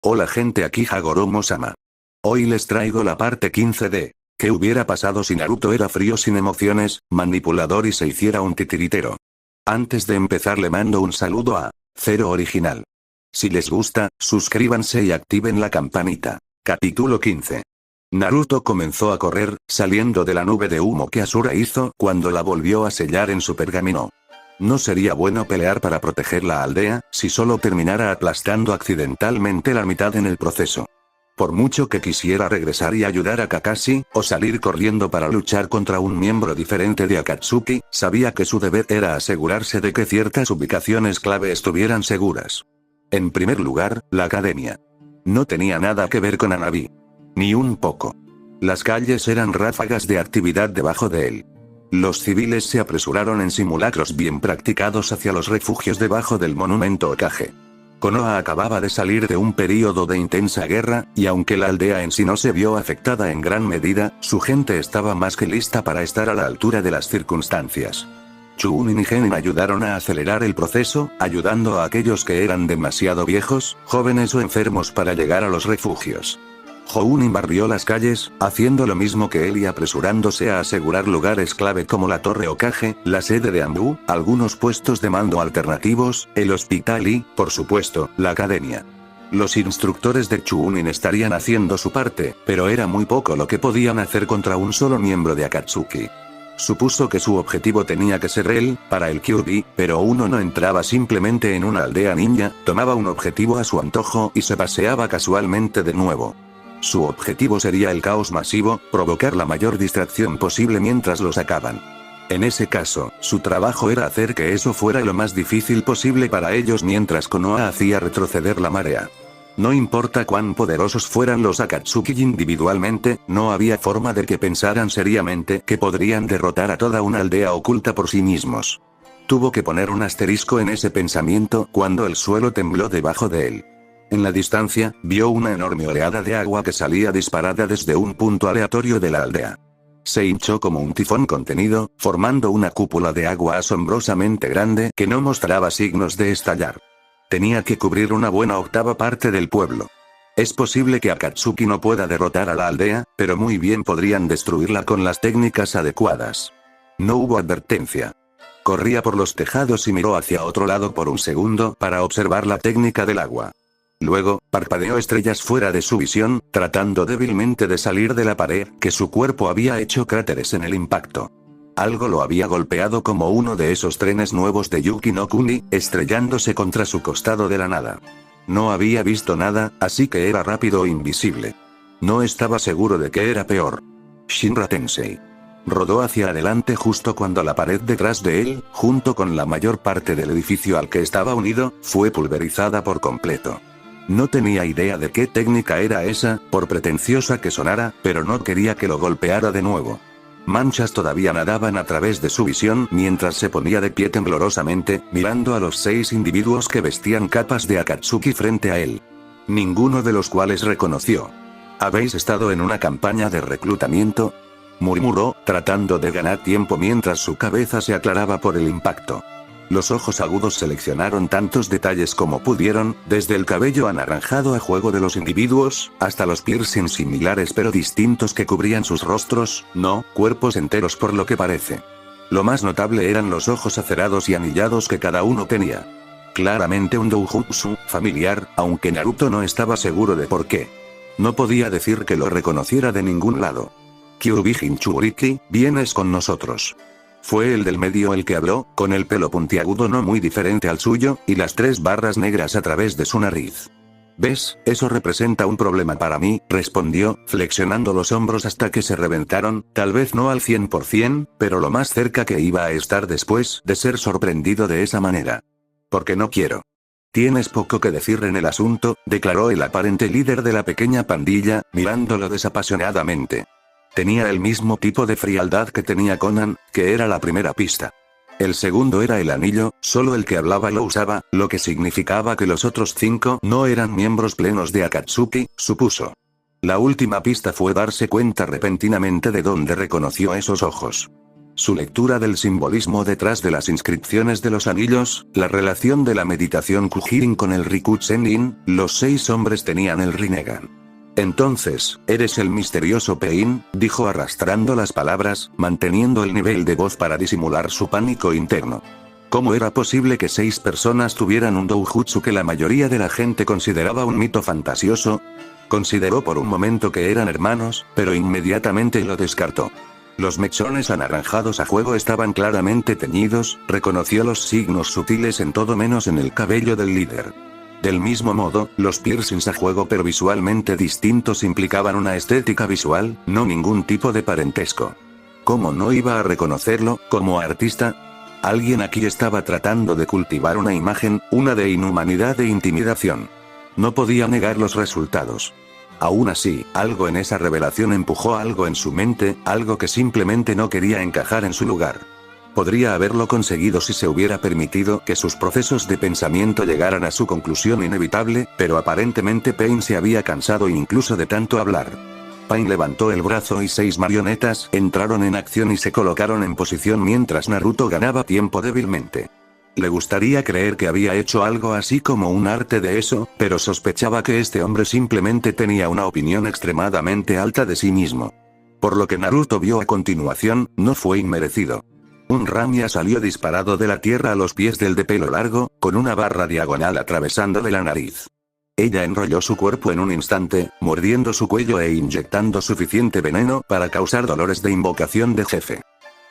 Hola gente, aquí Hagoromo-sama. Hoy les traigo la parte 15 de ¿qué hubiera pasado si Naruto era frío sin emociones, manipulador y se hiciera un titiritero? Antes de empezar le mando un saludo a Zero Original. Si les gusta, suscríbanse y activen la campanita. Capítulo 15. Naruto comenzó a correr, saliendo de la nube de humo que Asura hizo cuando la volvió a sellar en su pergamino. No sería bueno pelear para proteger la aldea, si solo terminara aplastando accidentalmente la mitad en el proceso. Por mucho que quisiera regresar y ayudar a Kakashi, o salir corriendo para luchar contra un miembro diferente de Akatsuki, sabía que su deber era asegurarse de que ciertas ubicaciones clave estuvieran seguras. En primer lugar, la academia. No tenía nada que ver con Hanabi. Ni un poco. Las calles eran ráfagas de actividad debajo de él. Los civiles se apresuraron en simulacros bien practicados hacia los refugios debajo del monumento Hokage. Konoha acababa de salir de un período de intensa guerra, y aunque la aldea en sí no se vio afectada en gran medida, su gente estaba más que lista para estar a la altura de las circunstancias. Chunin y Genin ayudaron a acelerar el proceso, ayudando a aquellos que eran demasiado viejos, jóvenes o enfermos para llegar a los refugios. Jounin barrió las calles, haciendo lo mismo que él y apresurándose a asegurar lugares clave como la Torre Hokage, la sede de Anbu, algunos puestos de mando alternativos, el hospital y, por supuesto, la academia. Los instructores de Chunin estarían haciendo su parte, pero era muy poco lo que podían hacer contra un solo miembro de Akatsuki. Supuso que su objetivo tenía que ser él, para el Kyuubi, pero uno no entraba simplemente en una aldea ninja, tomaba un objetivo a su antojo y se paseaba casualmente de nuevo. Su objetivo sería el caos masivo, provocar la mayor distracción posible mientras lo sacaban. En ese caso, su trabajo era hacer que eso fuera lo más difícil posible para ellos mientras Konoha hacía retroceder la marea. No importa cuán poderosos fueran los Akatsuki individualmente, no había forma de que pensaran seriamente que podrían derrotar a toda una aldea oculta por sí mismos. Tuvo que poner un asterisco en ese pensamiento cuando el suelo tembló debajo de él. En la distancia, vio una enorme oleada de agua que salía disparada desde un punto aleatorio de la aldea. Se hinchó como un tifón contenido, formando una cúpula de agua asombrosamente grande que no mostraba signos de estallar. Tenía que cubrir una buena octava parte del pueblo. Es posible que Akatsuki no pueda derrotar a la aldea, pero muy bien podrían destruirla con las técnicas adecuadas. No hubo advertencia. Corría por los tejados y miró hacia otro lado por un segundo para observar la técnica del agua. Luego, parpadeó estrellas fuera de su visión, tratando débilmente de salir de la pared, que su cuerpo había hecho cráteres en el impacto. Algo lo había golpeado como uno de esos trenes nuevos de Yuki no Kuni, estrellándose contra su costado de la nada. No había visto nada, así que era rápido e invisible. No estaba seguro de qué era peor. Shinra Tensei. Rodó hacia adelante justo cuando la pared detrás de él, junto con la mayor parte del edificio al que estaba unido, fue pulverizada por completo. No tenía idea de qué técnica era esa, por pretenciosa que sonara, pero no quería que lo golpeara de nuevo. Manchas todavía nadaban a través de su visión mientras se ponía de pie temblorosamente, mirando a los 6 individuos que vestían capas de Akatsuki frente a él. Ninguno de los cuales reconoció. ¿Habéis estado en una campaña de reclutamiento?, murmuró, tratando de ganar tiempo mientras su cabeza se aclaraba por el impacto. Los ojos agudos seleccionaron tantos detalles como pudieron, desde el cabello anaranjado a juego de los individuos, hasta los piercings similares pero distintos que cubrían sus rostros, no, cuerpos enteros por lo que parece. Lo más notable eran los ojos acerados y anillados que cada uno tenía. Claramente un doujutsu familiar, aunque Naruto no estaba seguro de por qué. No podía decir que lo reconociera de ningún lado. Kyuubi Jinchuriki, vienes con nosotros. Fue el del medio el que habló, con el pelo puntiagudo no muy diferente al suyo, y las 3 barras negras a través de su nariz. ¿Ves? Eso representa un problema para mí, respondió, flexionando los hombros hasta que se reventaron, tal vez no al 100%, pero lo más cerca que iba a estar después de ser sorprendido de esa manera. Porque no quiero. Tienes poco que decir en el asunto, declaró el aparente líder de la pequeña pandilla, mirándolo desapasionadamente. Tenía el mismo tipo de frialdad que tenía Conan, que era la primera pista. El segundo era el anillo, solo el que hablaba lo usaba, lo que significaba que los otros 5 no eran miembros plenos de Akatsuki, supuso. La última pista fue darse cuenta repentinamente de dónde reconoció esos ojos. su lectura del simbolismo detrás de las inscripciones de los anillos, la relación de la meditación Kujirin con el Rikuzen-in, los 6 hombres tenían el Rinnegan. Entonces, ¿eres el misterioso Pain?, dijo arrastrando las palabras, manteniendo el nivel de voz para disimular su pánico interno. ¿Cómo era posible que 6 personas tuvieran un doujutsu que la mayoría de la gente consideraba un mito fantasioso? Consideró por un momento que eran hermanos, pero inmediatamente lo descartó. Los mechones anaranjados a fuego estaban claramente teñidos, reconoció los signos sutiles en todo menos en el cabello del líder. Del mismo modo, los piercings a fuego pero visualmente distintos implicaban una estética visual, no ningún tipo de parentesco. ¿Cómo no iba a reconocerlo, como artista? Alguien aquí estaba tratando de cultivar una imagen, una de inhumanidad e intimidación. No podía negar los resultados. Aún así, algo en esa revelación empujó algo en su mente, algo que simplemente no quería encajar en su lugar. Podría haberlo conseguido si se hubiera permitido que sus procesos de pensamiento llegaran a su conclusión inevitable, pero aparentemente Pain se había cansado incluso de tanto hablar. Pain levantó el brazo y 6 marionetas entraron en acción y se colocaron en posición mientras Naruto ganaba tiempo débilmente. Le gustaría creer que había hecho algo así como un arte de eso, pero sospechaba que este hombre simplemente tenía una opinión extremadamente alta de sí mismo. Por lo que Naruto vio a continuación, no fue inmerecido. Un Ramia salió disparado de la tierra a los pies del de pelo largo, con una barra diagonal atravesándole la nariz. Ella enrolló su cuerpo en un instante, mordiendo su cuello e inyectando suficiente veneno para causar dolores de invocación de jefe.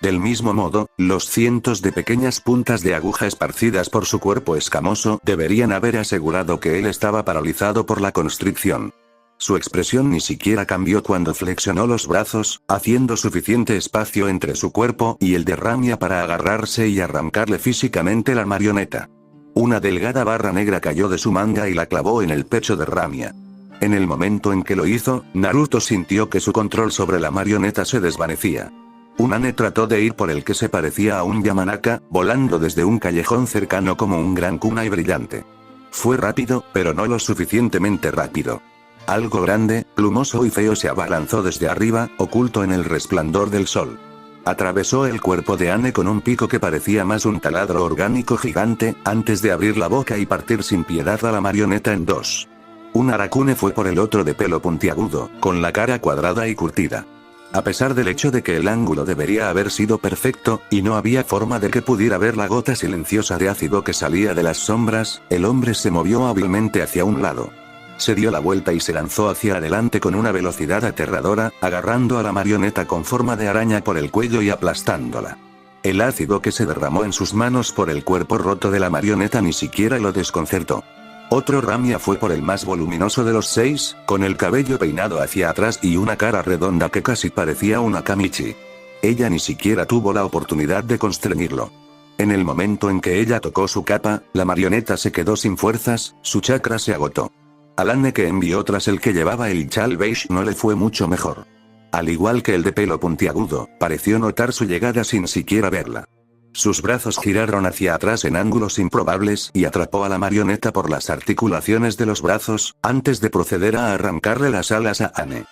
Del mismo modo, los cientos de pequeñas puntas de aguja esparcidas por su cuerpo escamoso deberían haber asegurado que él estaba paralizado por la constricción. Su expresión ni siquiera cambió cuando flexionó los brazos, haciendo suficiente espacio entre su cuerpo y el de Ramia para agarrarse y arrancarle físicamente la marioneta. Una delgada barra negra cayó de su manga y la clavó en el pecho de Ramia. En el momento en que lo hizo, Naruto sintió que su control sobre la marioneta se desvanecía. Un Ane trató de ir por el que se parecía a un Yamanaka, volando desde un callejón cercano como un gran kunai brillante. Fue rápido, pero no lo suficientemente rápido. Algo grande, plumoso y feo se abalanzó desde arriba, oculto en el resplandor del sol. Atravesó el cuerpo de Ane con un pico que parecía más un taladro orgánico gigante, antes de abrir la boca y partir sin piedad a la marioneta en 2. Un Arakune fue por el otro de pelo puntiagudo, con la cara cuadrada y curtida. A pesar del hecho de que el ángulo debería haber sido perfecto, y no había forma de que pudiera ver la gota silenciosa de ácido que salía de las sombras, el hombre se movió hábilmente hacia un lado. Se dio la vuelta y se lanzó hacia adelante con una velocidad aterradora, agarrando a la marioneta con forma de araña por el cuello y aplastándola. El ácido que se derramó en sus manos por el cuerpo roto de la marioneta ni siquiera lo desconcertó. Otro Ramia fue por el más voluminoso de los 6, con el cabello peinado hacia atrás y una cara redonda que casi parecía una Kamichi. Ella ni siquiera tuvo la oportunidad de constreñirlo. En el momento en que ella tocó su capa, la marioneta se quedó sin fuerzas, su chakra se agotó. Al Ane que envió tras el que llevaba el chal beige no le fue mucho mejor. Al igual que el de pelo puntiagudo, pareció notar su llegada sin siquiera verla. Sus brazos giraron hacia atrás en ángulos improbables y atrapó a la marioneta por las articulaciones de los brazos, antes de proceder a arrancarle las alas a Ane.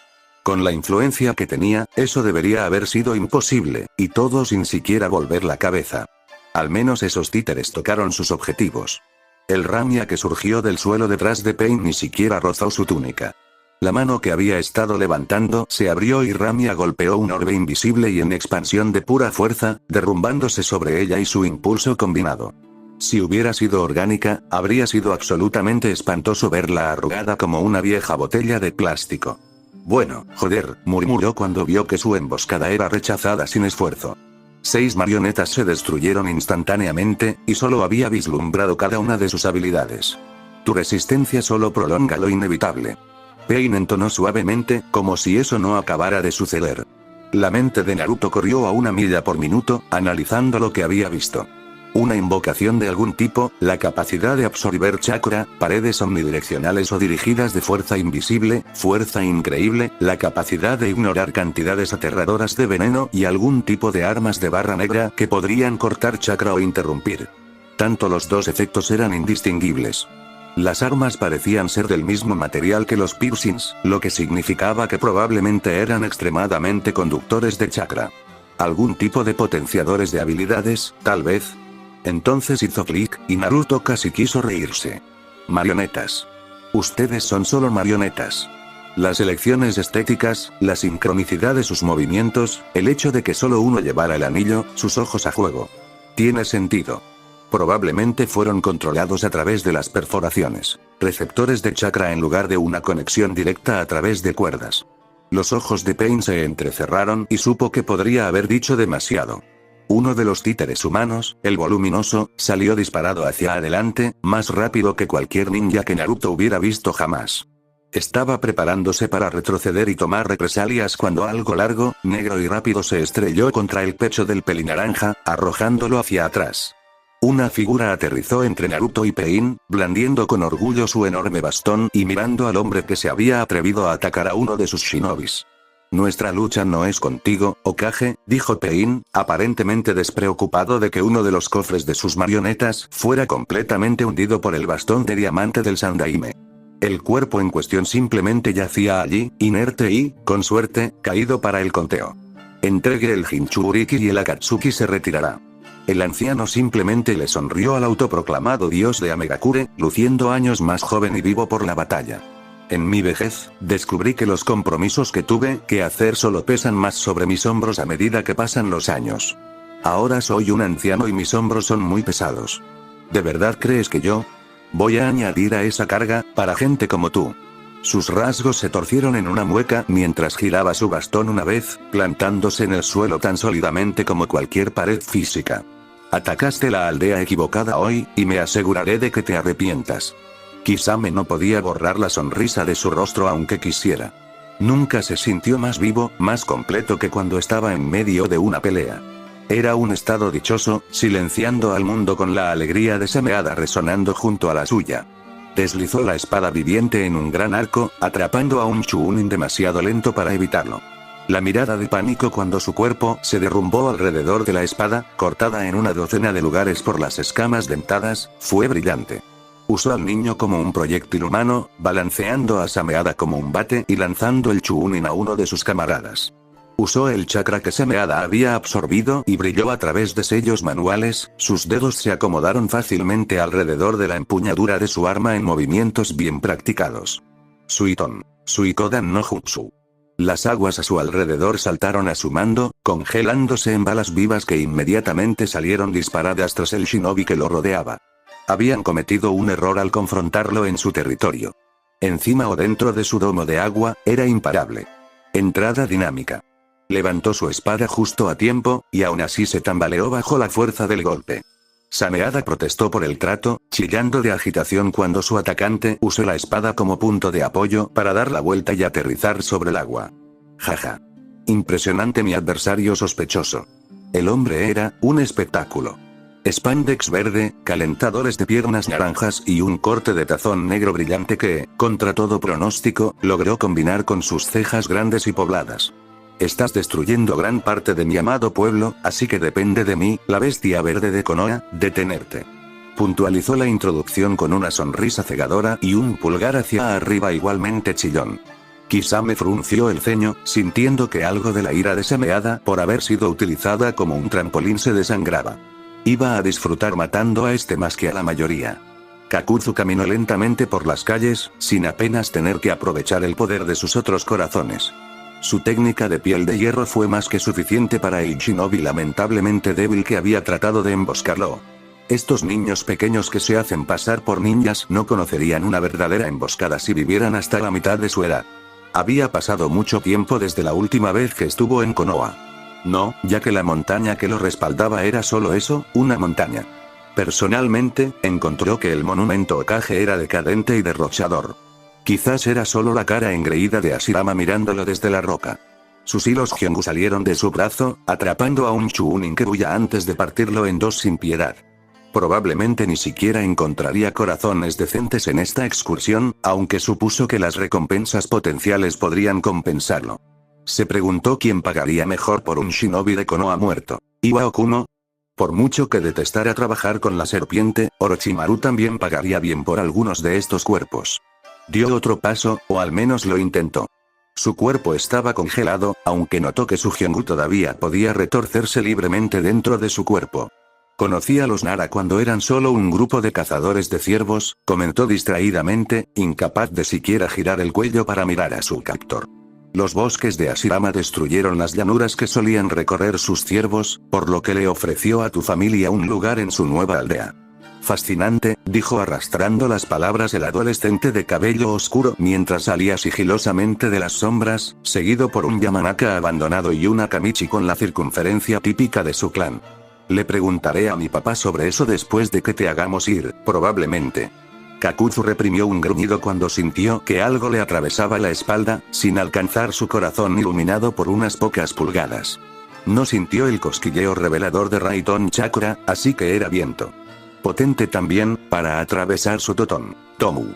Con la influencia que tenía, eso debería haber sido imposible, y todo sin siquiera volver la cabeza. Al menos esos títeres tocaron sus objetivos. El Ramia que surgió del suelo detrás de Pain ni siquiera rozó su túnica. La mano que había estado levantando se abrió y Ramia golpeó un orbe invisible y en expansión de pura fuerza, derrumbándose sobre ella y su impulso combinado. Si hubiera sido orgánica, habría sido absolutamente espantoso verla arrugada como una vieja botella de plástico. Bueno, joder, murmuró cuando vio que su emboscada era rechazada sin esfuerzo. 6 marionetas se destruyeron instantáneamente, y solo había vislumbrado cada una de sus habilidades. Tu resistencia solo prolonga lo inevitable. Pain entonó suavemente, como si eso no acabara de suceder. La mente de Naruto corrió a 1 milla por minuto, analizando lo que había visto. Una invocación de algún tipo, la capacidad de absorber chakra, paredes omnidireccionales o dirigidas de fuerza invisible, fuerza increíble, la capacidad de ignorar cantidades aterradoras de veneno y algún tipo de armas de barra negra que podrían cortar chakra o interrumpir. Tanto los dos efectos eran indistinguibles. Las armas parecían ser del mismo material que los piercings, lo que significaba que probablemente eran extremadamente conductores de chakra. ¿Algún tipo de potenciadores de habilidades, tal vez? Entonces hizo clic, y Naruto casi quiso reírse. Marionetas. Ustedes son solo marionetas. Las elecciones estéticas, la sincronicidad de sus movimientos, el hecho de que solo uno llevara el anillo, sus ojos a juego. Tiene sentido. Probablemente fueron controlados a través de las perforaciones, receptores de chakra en lugar de una conexión directa a través de cuerdas. Los ojos de Pain se entrecerraron y supo que podría haber dicho demasiado. Uno de los títeres humanos, el voluminoso, salió disparado hacia adelante, más rápido que cualquier ninja que Naruto hubiera visto jamás. Estaba preparándose para retroceder y tomar represalias cuando algo largo, negro y rápido se estrelló contra el pecho del pelinaranja, arrojándolo hacia atrás. Una figura aterrizó entre Naruto y Pain, blandiendo con orgullo su enorme bastón y mirando al hombre que se había atrevido a atacar a uno de sus shinobis. Nuestra lucha no es contigo, Hokage, dijo Pain, aparentemente despreocupado de que uno de los cofres de sus marionetas fuera completamente hundido por el bastón de diamante del Sandaime. El cuerpo en cuestión simplemente yacía allí, inerte y, con suerte, caído para el conteo. Entregue el Jinchuriki y el Akatsuki se retirará. El anciano simplemente le sonrió al autoproclamado dios de Amegakure, luciendo años más joven y vivo por la batalla. En mi vejez, descubrí que los compromisos que tuve que hacer solo pesan más sobre mis hombros a medida que pasan los años. Ahora soy un anciano y mis hombros son muy pesados. ¿De verdad crees que yo voy a añadir a esa carga, para gente como tú? Sus rasgos se torcieron en una mueca mientras giraba su bastón una vez, plantándose en el suelo tan sólidamente como cualquier pared física. Atacaste la aldea equivocada hoy, y me aseguraré de que te arrepientas. Kisame no podía borrar la sonrisa de su rostro aunque quisiera. Nunca se sintió más vivo, más completo que cuando estaba en medio de una pelea. Era un estado dichoso, silenciando al mundo con la alegría de Sameada resonando junto a la suya. Deslizó la espada viviente en un gran arco, atrapando a un Chuunin demasiado lento para evitarlo. La mirada de pánico cuando su cuerpo se derrumbó alrededor de la espada, cortada en una docena de lugares por las escamas dentadas, fue brillante. Usó al niño como un proyectil humano, balanceando a Sameada como un bate y lanzando el Chuunin a uno de sus camaradas. Usó el chakra que Sameada había absorbido y brilló a través de sellos manuales, sus dedos se acomodaron fácilmente alrededor de la empuñadura de su arma en movimientos bien practicados. Suiton. Suikodan no Jutsu. Las aguas a su alrededor saltaron a su mando, congelándose en balas vivas que inmediatamente salieron disparadas tras el shinobi que lo rodeaba. Habían cometido un error al confrontarlo en su territorio. Encima o dentro de su domo de agua, era imparable. Entrada dinámica. Levantó su espada justo a tiempo, y aún así se tambaleó bajo la fuerza del golpe. Sameada protestó por el trato, chillando de agitación cuando su atacante usó la espada como punto de apoyo para dar la vuelta y aterrizar sobre el agua. Jaja. Impresionante mi adversario sospechoso. El hombre era un espectáculo. Spandex verde, calentadores de piernas naranjas y un corte de tazón negro brillante que, contra todo pronóstico, logró combinar con sus cejas grandes y pobladas. Estás destruyendo gran parte de mi amado pueblo, así que depende de mí, la bestia verde de Konoha, detenerte. Puntualizó la introducción con una sonrisa cegadora y un pulgar hacia arriba igualmente chillón. Kisame frunció el ceño, sintiendo que algo de la ira de Sameada por haber sido utilizada como un trampolín se desangraba. Iba a disfrutar matando a este más que a la mayoría. Kakuzu caminó lentamente por las calles, sin apenas tener que aprovechar el poder de sus otros corazones. Su técnica de piel de hierro fue más que suficiente para el shinobi lamentablemente débil que había tratado de emboscarlo. Estos niños pequeños que se hacen pasar por ninjas no conocerían una verdadera emboscada si vivieran hasta la mitad de su edad. Había pasado mucho tiempo desde la última vez que estuvo en Konoha. No, ya que la montaña que lo respaldaba era solo eso, una montaña. Personalmente, encontró que el monumento Hokage era decadente y derrochador. Quizás era solo la cara engreída de Hashirama mirándolo desde la roca. Sus hilos Hyongu salieron de su brazo, atrapando a un Chuunin que huya antes de partirlo en dos sin piedad. Probablemente ni siquiera encontraría corazones decentes en esta excursión, aunque supuso que las recompensas potenciales podrían compensarlo. Se preguntó quién pagaría mejor por un shinobi de Konoha muerto. ¿Iwa Okuno? Por mucho que detestara trabajar con la serpiente, Orochimaru también pagaría bien por algunos de estos cuerpos. Dio otro paso, o al menos lo intentó. Su cuerpo estaba congelado, aunque notó que su Hyungu todavía podía retorcerse libremente dentro de su cuerpo. Conocí a los Nara cuando eran solo un grupo de cazadores de ciervos, comentó distraídamente, incapaz de siquiera girar el cuello para mirar a su captor. Los bosques de Ashirama destruyeron las llanuras que solían recorrer sus ciervos, por lo que le ofreció a tu familia un lugar en su nueva aldea. Fascinante, dijo arrastrando las palabras el adolescente de cabello oscuro mientras salía sigilosamente de las sombras, seguido por un Yamanaka abandonado y una Kamichi con la circunferencia típica de su clan. Le preguntaré a mi papá sobre eso después de que te hagamos ir, probablemente. Kakuzu reprimió un gruñido cuando sintió que algo le atravesaba la espalda, sin alcanzar su corazón iluminado por unas pocas pulgadas. No sintió el cosquilleo revelador de Raiton Chakra, así que era viento. Potente también, para atravesar su totón. Tomu.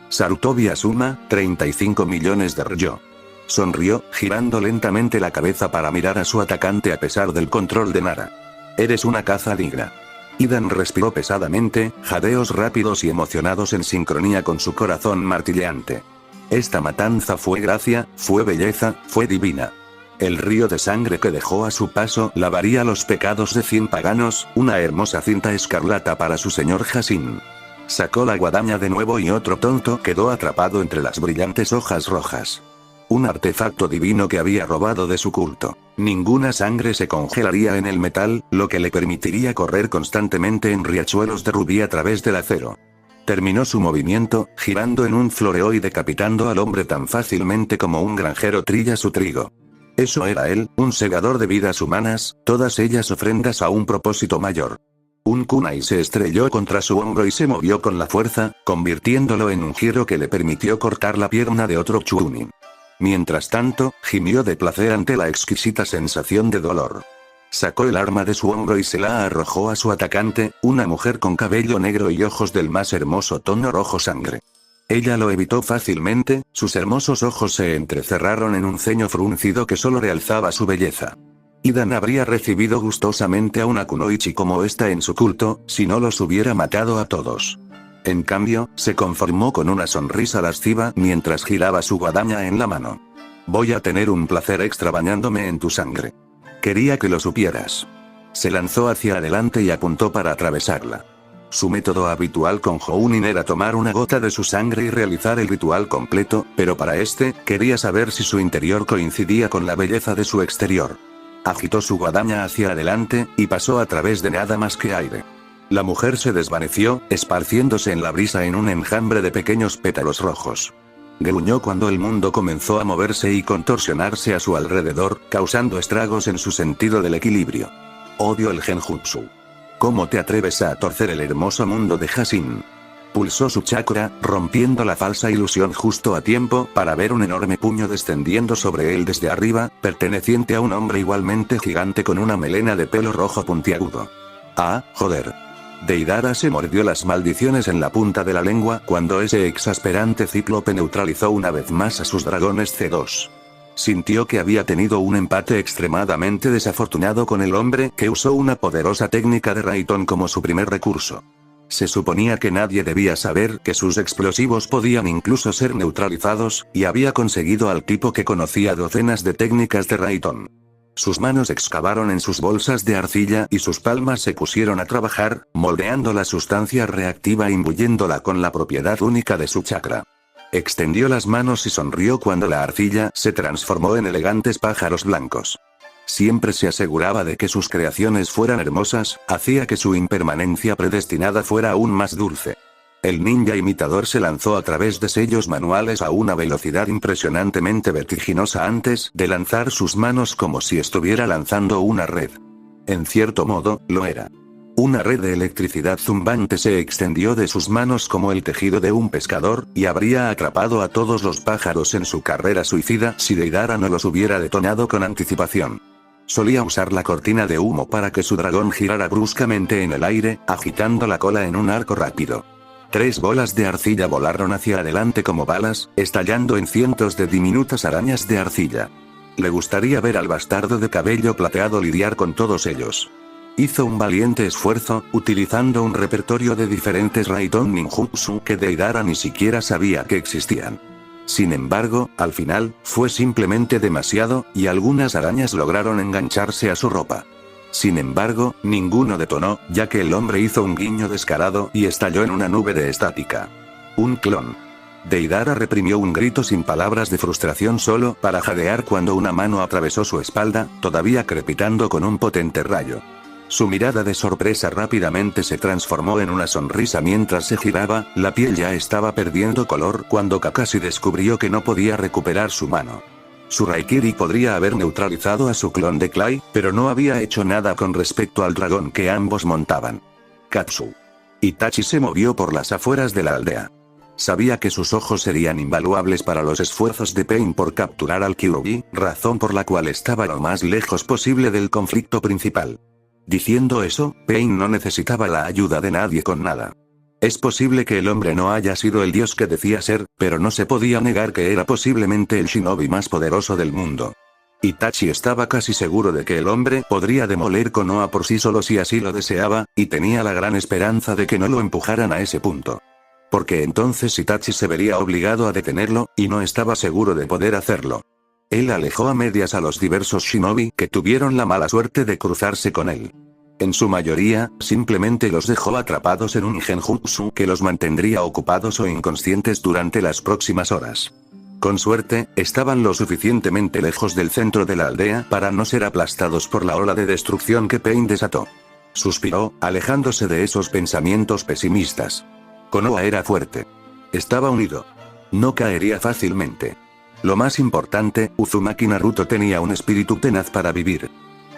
Sarutobi Asuma, 35 millones de ryo. Sonrió, girando lentamente la cabeza para mirar a su atacante a pesar del control de Nara. Eres una caza digna. Idan respiró pesadamente, jadeos rápidos y emocionados en sincronía con su corazón martilleante. Esta matanza fue gracia, fue belleza, fue divina. El río de sangre que dejó a su paso lavaría los pecados de 100 paganos, una hermosa cinta escarlata para su señor Hasin. Sacó la guadaña de nuevo y otro tonto quedó atrapado entre las brillantes hojas rojas. Un artefacto divino que había robado de su culto. Ninguna sangre se congelaría en el metal, lo que le permitiría correr constantemente en riachuelos de rubí a través del acero. Terminó su movimiento, girando en un floreo y decapitando al hombre tan fácilmente como un granjero trilla su trigo. Eso era él, un segador de vidas humanas, todas ellas ofrendas a un propósito mayor. Un kunai se estrelló contra su hombro y se movió con la fuerza, convirtiéndolo en un giro que le permitió cortar la pierna de otro chunin. Mientras tanto, gimió de placer ante la exquisita sensación de dolor. Sacó el arma de su hombro y se la arrojó a su atacante, una mujer con cabello negro y ojos del más hermoso tono rojo sangre. Ella lo evitó fácilmente, sus hermosos ojos se entrecerraron en un ceño fruncido que solo realzaba su belleza. Idan habría recibido gustosamente a una kunoichi como esta en su culto, si no los hubiera matado a todos. En cambio, se conformó con una sonrisa lasciva mientras giraba su guadaña en la mano. Voy a tener un placer extra bañándome en tu sangre. Quería que lo supieras. Se lanzó hacia adelante y apuntó para atravesarla. Su método habitual con Jounin era tomar una gota de su sangre y realizar el ritual completo, pero para este, quería saber si su interior coincidía con la belleza de su exterior. Agitó su guadaña hacia adelante, y pasó a través de nada más que aire. La mujer se desvaneció, esparciéndose en la brisa en un enjambre de pequeños pétalos rojos. Gruñó cuando el mundo comenzó a moverse y contorsionarse a su alrededor, causando estragos en su sentido del equilibrio. Odio el genjutsu. ¿Cómo te atreves a torcer el hermoso mundo de Hasin? Pulsó su chakra, rompiendo la falsa ilusión justo a tiempo para ver un enorme puño descendiendo sobre él desde arriba, perteneciente a un hombre igualmente gigante con una melena de pelo rojo puntiagudo. Ah, joder. Deidara se mordió las maldiciones en la punta de la lengua cuando ese exasperante cíclope neutralizó una vez más a sus dragones C2. Sintió que había tenido un empate extremadamente desafortunado con el hombre que usó una poderosa técnica de Raiton como su primer recurso. Se suponía que nadie debía saber que sus explosivos podían incluso ser neutralizados, y había conseguido al tipo que conocía docenas de técnicas de Raiton. Sus manos excavaron en sus bolsas de arcilla y sus palmas se pusieron a trabajar, moldeando la sustancia reactiva e imbuyéndola con la propiedad única de su chakra. Extendió las manos y sonrió cuando la arcilla se transformó en elegantes pájaros blancos. Siempre se aseguraba de que sus creaciones fueran hermosas, hacía que su impermanencia predestinada fuera aún más dulce. El ninja imitador se lanzó a través de sellos manuales a una velocidad impresionantemente vertiginosa antes de lanzar sus manos como si estuviera lanzando una red. En cierto modo, lo era. Una red de electricidad zumbante se extendió de sus manos como el tejido de un pescador, y habría atrapado a todos los pájaros en su carrera suicida si Deidara no los hubiera detonado con anticipación. Solía usar la cortina de humo para que su dragón girara bruscamente en el aire, agitando la cola en un arco rápido. 3 bolas de arcilla volaron hacia adelante como balas, estallando en cientos de diminutas arañas de arcilla. Le gustaría ver al bastardo de cabello plateado lidiar con todos ellos. Hizo un valiente esfuerzo, utilizando un repertorio de diferentes Raiton ninjutsu que Deidara ni siquiera sabía que existían. Sin embargo, al final, fue simplemente demasiado, y algunas arañas lograron engancharse a su ropa. Sin embargo, ninguno detonó, ya que el hombre hizo un guiño descarado y estalló en una nube de estática. Un clon. Deidara reprimió un grito sin palabras de frustración solo para jadear cuando una mano atravesó su espalda, todavía crepitando con un potente rayo. Su mirada de sorpresa rápidamente se transformó en una sonrisa mientras se giraba, la piel ya estaba perdiendo color cuando Kakashi descubrió que no podía recuperar su mano. Su Raikiri podría haber neutralizado a su clon de Clay, pero no había hecho nada con respecto al dragón que ambos montaban. Katsu. Itachi se movió por las afueras de la aldea. Sabía que sus ojos serían invaluables para los esfuerzos de Pain por capturar al Kyuubi, razón por la cual estaba lo más lejos posible del conflicto principal. Diciendo eso, Pain no necesitaba la ayuda de nadie con nada. Es posible que el hombre no haya sido el dios que decía ser, pero no se podía negar que era posiblemente el shinobi más poderoso del mundo. Itachi estaba casi seguro de que el hombre podría demoler Konoha por sí solo si así lo deseaba, y tenía la gran esperanza de que no lo empujaran a ese punto. Porque entonces Itachi se vería obligado a detenerlo, y no estaba seguro de poder hacerlo. Él alejó a medias a los diversos shinobi que tuvieron la mala suerte de cruzarse con él. En su mayoría, simplemente los dejó atrapados en un genjutsu que los mantendría ocupados o inconscientes durante las próximas horas. Con suerte, estaban lo suficientemente lejos del centro de la aldea para no ser aplastados por la ola de destrucción que Pain desató. Suspiró, alejándose de esos pensamientos pesimistas. Konoha era fuerte. Estaba unido. No caería fácilmente. Lo más importante, Uzumaki Naruto tenía un espíritu tenaz para vivir.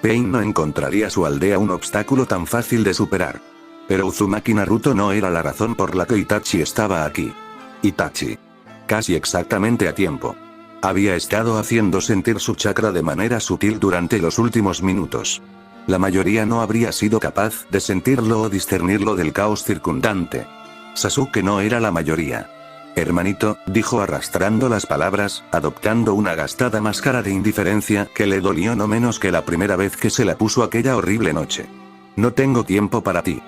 Pain no encontraría su aldea un obstáculo tan fácil de superar. Pero Uzumaki Naruto no era la razón por la que Itachi estaba aquí. Itachi. Casi exactamente a tiempo. Había estado haciendo sentir su chakra de manera sutil durante los últimos minutos. La mayoría no habría sido capaz de sentirlo o discernirlo del caos circundante. Sasuke no era la mayoría. Hermanito, dijo arrastrando las palabras, adoptando una gastada máscara de indiferencia que le dolió no menos que la primera vez que se la puso aquella horrible noche. No tengo tiempo para ti.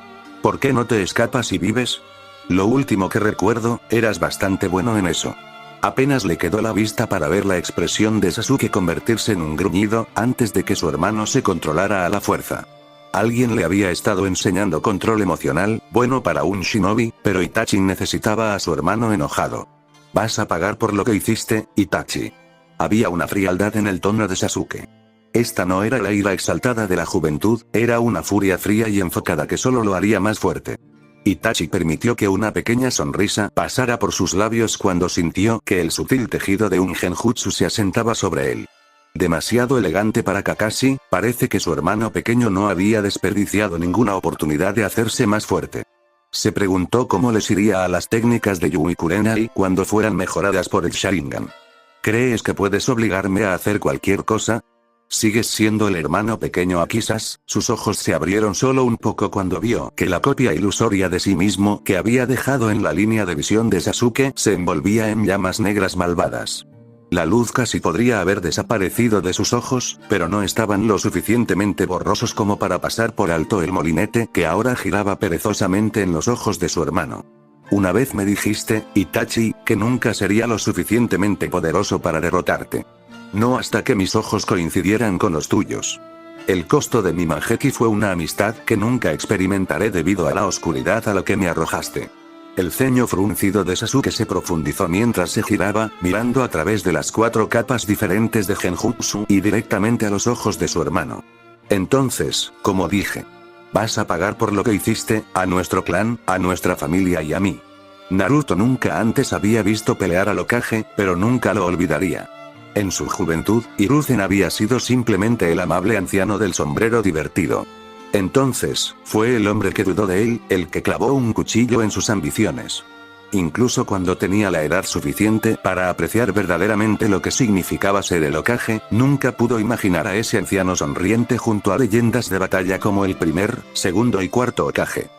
¿Por qué no te escapas y vives? Lo último que recuerdo, eras bastante bueno en eso. Apenas le quedó la vista para ver la expresión de Sasuke convertirse en un gruñido, antes de que su hermano se controlara a la fuerza. Alguien le había estado enseñando control emocional, bueno para un shinobi, pero Itachi necesitaba a su hermano enojado. Vas a pagar por lo que hiciste, Itachi. Había una frialdad en el tono de Sasuke. Esta no era la ira exaltada de la juventud, era una furia fría y enfocada que solo lo haría más fuerte. Itachi permitió que una pequeña sonrisa pasara por sus labios cuando sintió que el sutil tejido de un genjutsu se asentaba sobre él. Demasiado elegante para Kakashi, parece que su hermano pequeño no había desperdiciado ninguna oportunidad de hacerse más fuerte. Se preguntó cómo les iría a las técnicas de Yui Kurenai cuando fueran mejoradas por el Sharingan. ¿Crees que puedes obligarme a hacer cualquier cosa? ¿Sigues siendo el hermano pequeño Akisas? Sus ojos se abrieron solo un poco cuando vio que la copia ilusoria de sí mismo que había dejado en la línea de visión de Sasuke se envolvía en llamas negras malvadas. La luz casi podría haber desaparecido de sus ojos, pero no estaban lo suficientemente borrosos como para pasar por alto el molinete que ahora giraba perezosamente en los ojos de su hermano. Una vez me dijiste, Itachi, que nunca sería lo suficientemente poderoso para derrotarte. No hasta que mis ojos coincidieran con los tuyos. El costo de mi Manjeki fue una amistad que nunca experimentaré debido a la oscuridad a la que me arrojaste. El ceño fruncido de Sasuke se profundizó mientras se giraba, mirando a través de las 4 capas diferentes de genjutsu y directamente a los ojos de su hermano. Entonces, como dije, vas a pagar por lo que hiciste, a nuestro clan, a nuestra familia y a mí. Naruto nunca antes había visto pelear al Hokage, pero nunca lo olvidaría. En su juventud, Hiruzen había sido simplemente el amable anciano del sombrero divertido. Entonces, fue el hombre que dudó de él, el que clavó un cuchillo en sus ambiciones. Incluso cuando tenía la edad suficiente para apreciar verdaderamente lo que significaba ser el Hokage, nunca pudo imaginar a ese anciano sonriente junto a leyendas de batalla como el primer, segundo y cuarto Hokage.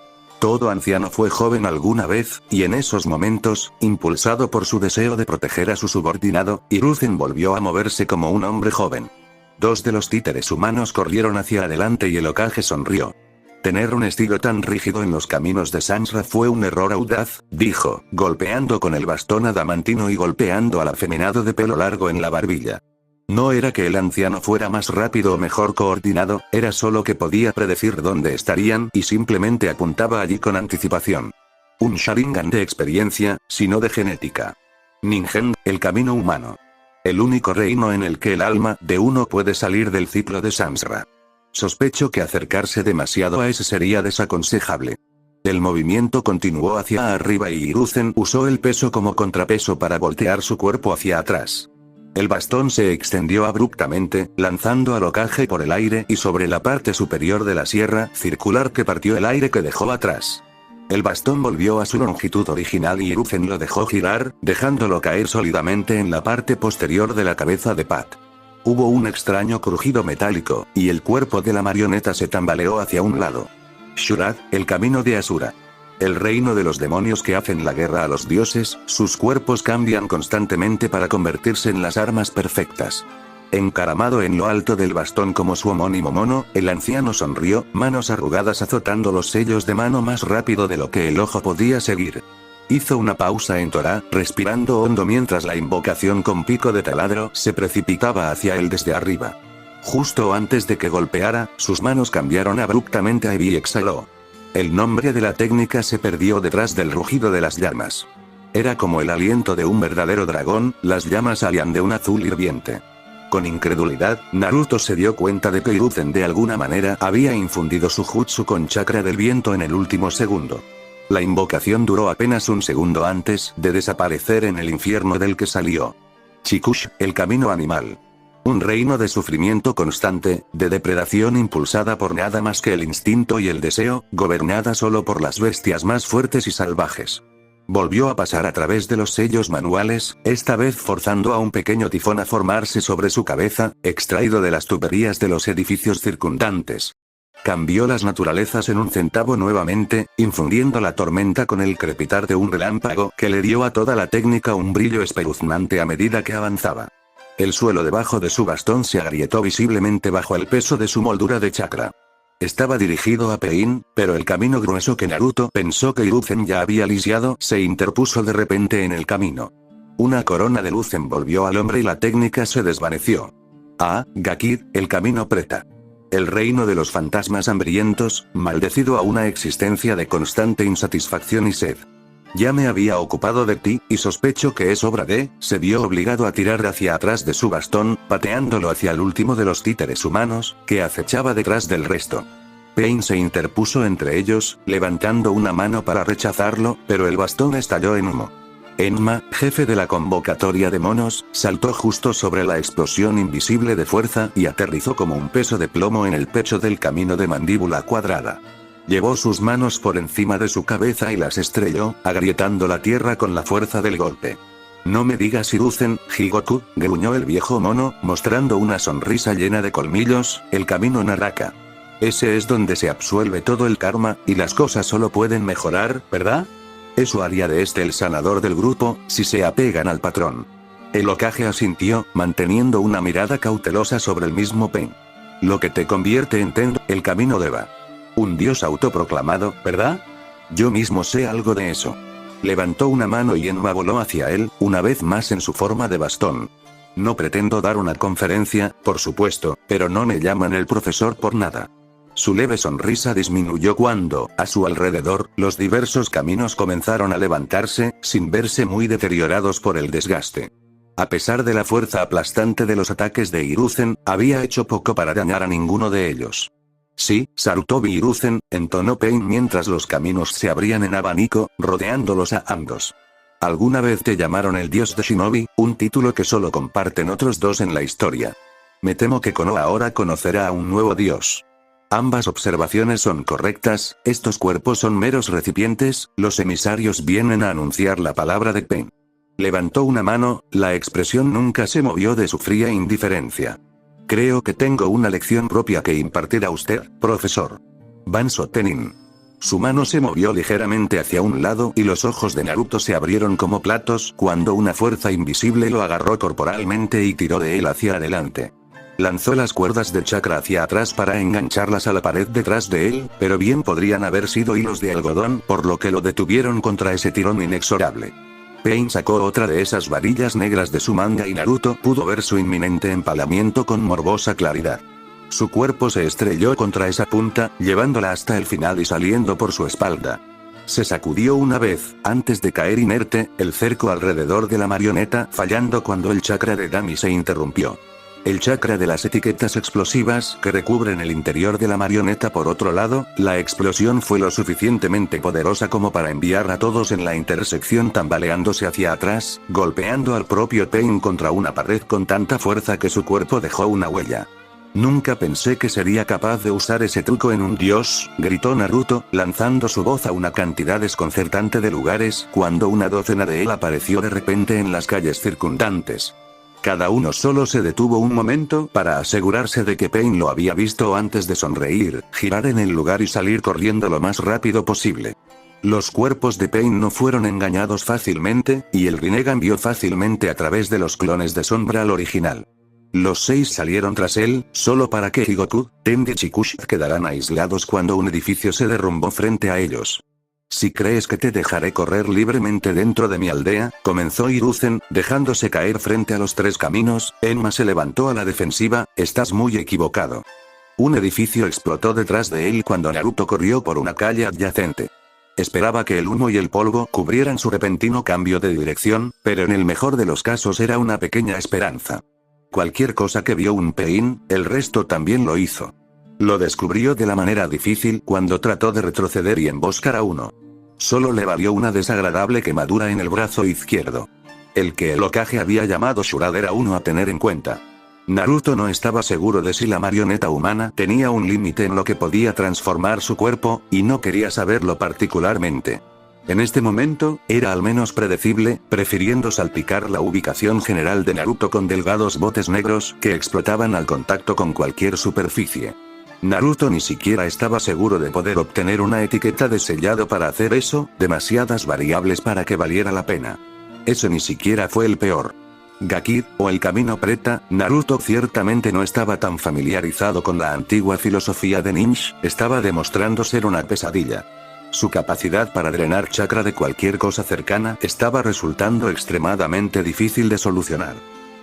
Todo anciano fue joven alguna vez, y en esos momentos, impulsado por su deseo de proteger a su subordinado, Hiruzen volvió a moverse como un hombre joven. 2 de los títeres humanos corrieron hacia adelante y el Hokage sonrió. Tener un estilo tan rígido en los caminos de Sansra fue un error audaz, dijo, golpeando con el bastón adamantino y golpeando al afeminado de pelo largo en la barbilla. No era que el anciano fuera más rápido o mejor coordinado, era solo que podía predecir dónde estarían y simplemente apuntaba allí con anticipación. Un Sharingan de experiencia, sino de genética. Ningen, el camino humano. El único reino en el que el alma de uno puede salir del ciclo de Sansra. Sospecho que acercarse demasiado a ese sería desaconsejable. El movimiento continuó hacia arriba y Hiruzen usó el peso como contrapeso para voltear su cuerpo hacia atrás. El bastón se extendió abruptamente, lanzando al Hokage por el aire y sobre la parte superior de la sierra circular que partió el aire que dejó atrás. El bastón volvió a su longitud original y Hiruzen lo dejó girar, dejándolo caer sólidamente en la parte posterior de la cabeza de Pat. Hubo un extraño crujido metálico, y el cuerpo de la marioneta se tambaleó hacia un lado. Shurad, el camino de Asura. El reino de los demonios que hacen la guerra a los dioses, sus cuerpos cambian constantemente para convertirse en las armas perfectas. Encaramado en lo alto del bastón como su homónimo mono, el anciano sonrió, manos arrugadas azotando los sellos de mano más rápido de lo que el ojo podía seguir. Hizo una pausa en Torah, respirando hondo mientras la invocación con pico de taladro se precipitaba hacia él desde arriba. Justo antes de que golpeara, sus manos cambiaron abruptamente a Ebi y exhaló. El nombre de la técnica se perdió detrás del rugido de las llamas. Era como el aliento de un verdadero dragón, las llamas salían de un azul hirviente. Con incredulidad, Naruto se dio cuenta de que Hiruzen de alguna manera había infundido su jutsu con chakra del viento en el último segundo. La invocación duró apenas un segundo antes de desaparecer en el infierno del que salió. Chikush, el camino animal. Un reino de sufrimiento constante, de depredación impulsada por nada más que el instinto y el deseo, gobernada solo por las bestias más fuertes y salvajes. Volvió a pasar a través de los sellos manuales, esta vez forzando a un pequeño tifón a formarse sobre su cabeza, extraído de las tuberías de los edificios circundantes. Cambió las naturalezas en un centavo nuevamente, infundiendo la tormenta con el crepitar de un relámpago que le dio a toda la técnica un brillo espeluznante a medida que avanzaba. El suelo debajo de su bastón se agrietó visiblemente bajo el peso de su moldura de chakra. Estaba dirigido a Pain, pero el camino grueso que Naruto pensó que Hiruzen ya había lisiado se interpuso de repente en el camino. Una corona de luz envolvió al hombre y la técnica se desvaneció. Ah, Gakid, el camino preta. El reino de los fantasmas hambrientos, maldecido a una existencia de constante insatisfacción y sed. Ya me había ocupado de ti, y sospecho que es obra de, se vio obligado a tirar hacia atrás de su bastón, pateándolo hacia el último de los títeres humanos, que acechaba detrás del resto. Pain se interpuso entre ellos, levantando una mano para rechazarlo, pero el bastón estalló en humo. Enma, jefe de la convocatoria de monos, saltó justo sobre la explosión invisible de fuerza y aterrizó como un peso de plomo en el pecho del camino de mandíbula cuadrada. Llevó sus manos por encima de su cabeza y las estrelló, agrietando la tierra con la fuerza del golpe. No me digas Hiruzen, Higoku, gruñó el viejo mono, mostrando una sonrisa llena de colmillos, el camino Naraka. Ese es donde se absuelve todo el karma, y las cosas solo pueden mejorar, ¿verdad? Eso haría de este el sanador del grupo, si se apegan al patrón. El Hokage asintió, manteniendo una mirada cautelosa sobre el mismo Pain. Lo que te convierte en Tendo, el camino Deva. Un dios autoproclamado, ¿verdad? Yo mismo sé algo de eso. Levantó una mano y Enma voló hacia él, una vez más en su forma de bastón. No pretendo dar una conferencia, por supuesto, pero no me llaman el profesor por nada. Su leve sonrisa disminuyó cuando, a su alrededor, los diversos caminos comenzaron a levantarse, sin verse muy deteriorados por el desgaste. A pesar de la fuerza aplastante de los ataques de Hiruzen, había hecho poco para dañar a ninguno de ellos. Sí, Sarutobi Hiruzen, entonó Pain mientras los caminos se abrían en abanico, rodeándolos a ambos. ¿Alguna vez te llamaron el dios de Shinobi, un título que solo comparten otros dos en la historia? Me temo que Konoha ahora conocerá a un nuevo dios. Ambas observaciones son correctas, estos cuerpos son meros recipientes, los emisarios vienen a anunciar la palabra de Pain. Levantó una mano, la expresión nunca se movió de su fría indiferencia. Creo que tengo una lección propia que impartir a usted, profesor. Banzo Tenin. Su mano se movió ligeramente hacia un lado y los ojos de Naruto se abrieron como platos cuando una fuerza invisible lo agarró corporalmente y tiró de él hacia adelante. lanzó las cuerdas de chakra hacia atrás para engancharlas a la pared detrás de él, pero bien podrían haber sido hilos de algodón, por lo que lo detuvieron contra ese tirón inexorable. Pain sacó otra de esas varillas negras de su manga y Naruto pudo ver su inminente empalamiento con morbosa claridad. Su cuerpo se estrelló contra esa punta, llevándola hasta el final y saliendo por su espalda. Se sacudió una vez, antes de caer inerte, el cerco alrededor de la marioneta, fallando cuando el chakra de Dami se interrumpió. El chakra de las etiquetas explosivas que recubren el interior de la marioneta. Por otro lado, la explosión fue lo suficientemente poderosa como para enviar a todos en la intersección tambaleándose hacia atrás, golpeando al propio Pain contra una pared con tanta fuerza que su cuerpo dejó una huella. Nunca pensé que sería capaz de usar ese truco en un dios, gritó Naruto, lanzando su voz a una cantidad desconcertante de lugares, cuando una docena de él apareció de repente en las calles circundantes. Cada uno solo se detuvo un momento para asegurarse de que Pain lo había visto antes de sonreír, girar en el lugar y salir corriendo lo más rápido posible. Los cuerpos de Pain no fueron engañados fácilmente, y el Rinnegan vio fácilmente a través de los clones de sombra al original. Los 6 salieron tras él, solo para que Higoku, Tengen y Kush quedaran aislados cuando un edificio se derrumbó frente a ellos. Si crees que te dejaré correr libremente dentro de mi aldea, comenzó Hiruzen, dejándose caer frente a los 3 caminos. Enma se levantó a la defensiva, estás muy equivocado. Un edificio explotó detrás de él cuando Naruto corrió por una calle adyacente. Esperaba que el humo y el polvo cubrieran su repentino cambio de dirección, pero en el mejor de los casos era una pequeña esperanza. Cualquier cosa que vio un Pain, el resto también lo hizo. Lo descubrió de la manera difícil cuando trató de retroceder y emboscar a uno. Solo le valió una desagradable quemadura en el brazo izquierdo. El que el Hokage había llamado Shurad era uno a tener en cuenta. Naruto no estaba seguro de si la marioneta humana tenía un límite en lo que podía transformar su cuerpo, y no quería saberlo particularmente. En este momento, era al menos predecible, prefiriendo salpicar la ubicación general de Naruto con delgados botes negros que explotaban al contacto con cualquier superficie. Naruto ni siquiera estaba seguro de poder obtener una etiqueta de sellado para hacer eso, demasiadas variables para que valiera la pena. Eso ni siquiera fue el peor. Gakid, o el camino preta, Naruto ciertamente no estaba tan familiarizado con la antigua filosofía de ninja, estaba demostrando ser una pesadilla. Su capacidad para drenar chakra de cualquier cosa cercana estaba resultando extremadamente difícil de solucionar.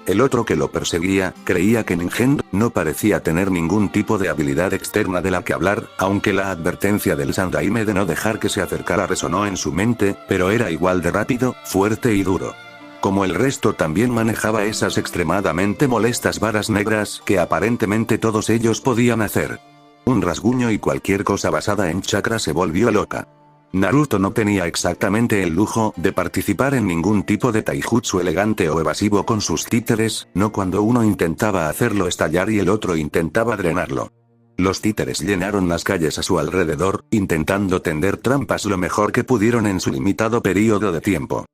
El otro que lo perseguía, creía que Ningen no parecía tener ningún tipo de habilidad externa de la que hablar, aunque la advertencia del Sandaime de no dejar que se acercara resonó en su mente, pero era igual de rápido, fuerte y duro. Como el resto también manejaba esas extremadamente molestas varas negras que aparentemente todos ellos podían hacer. Un rasguño y cualquier cosa basada en chakra se volvió loca. Naruto no tenía exactamente el lujo de participar en ningún tipo de taijutsu elegante o evasivo con sus títeres, no cuando uno intentaba hacerlo estallar y el otro intentaba drenarlo. Los títeres llenaron las calles a su alrededor, intentando tender trampas lo mejor que pudieron en su limitado periodo de tiempo.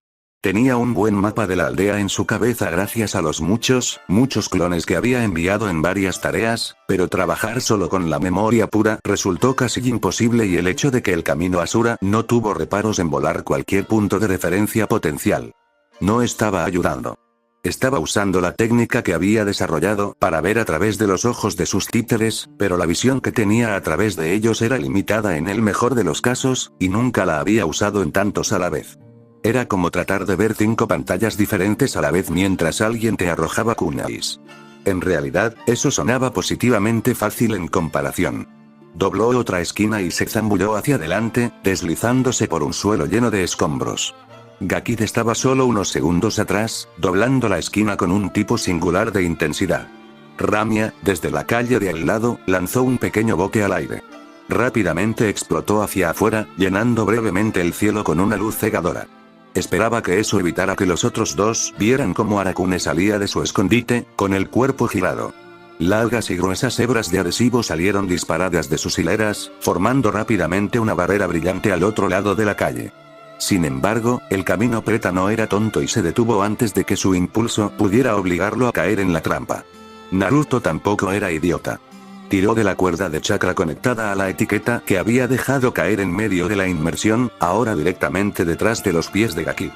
Tenía un buen mapa de la aldea en su cabeza gracias a los muchos clones que había enviado en varias tareas, pero trabajar solo con la memoria pura resultó casi imposible y el hecho de que el camino Asura no tuvo reparos en volar cualquier punto de referencia potencial. No estaba ayudando. Estaba usando la técnica que había desarrollado para ver a través de los ojos de sus títeres, pero la visión que tenía a través de ellos era limitada en el mejor de los casos, y nunca la había usado en tantos a la vez. Era como tratar de ver 5 pantallas diferentes a la vez mientras alguien te arrojaba kunais. En realidad, eso sonaba positivamente fácil en comparación. Dobló otra esquina y se zambulló hacia adelante, deslizándose por un suelo lleno de escombros. Gakid estaba solo unos segundos atrás, doblando la esquina con un tipo singular de intensidad. Ramia, desde la calle de al lado, lanzó un pequeño boque al aire. Rápidamente explotó hacia afuera, llenando brevemente el cielo con una luz cegadora. Esperaba que eso evitara que los otros 2 vieran cómo Arakune salía de su escondite, con el cuerpo girado. Largas y gruesas hebras de adhesivo salieron disparadas de sus hileras, formando rápidamente una barrera brillante al otro lado de la calle. Sin embargo, el camino preta no era tonto y se detuvo antes de que su impulso pudiera obligarlo a caer en la trampa. Naruto tampoco era idiota. Tiró de la cuerda de chakra conectada a la etiqueta que había dejado caer en medio de la inmersión, ahora directamente detrás de los pies de Gakid.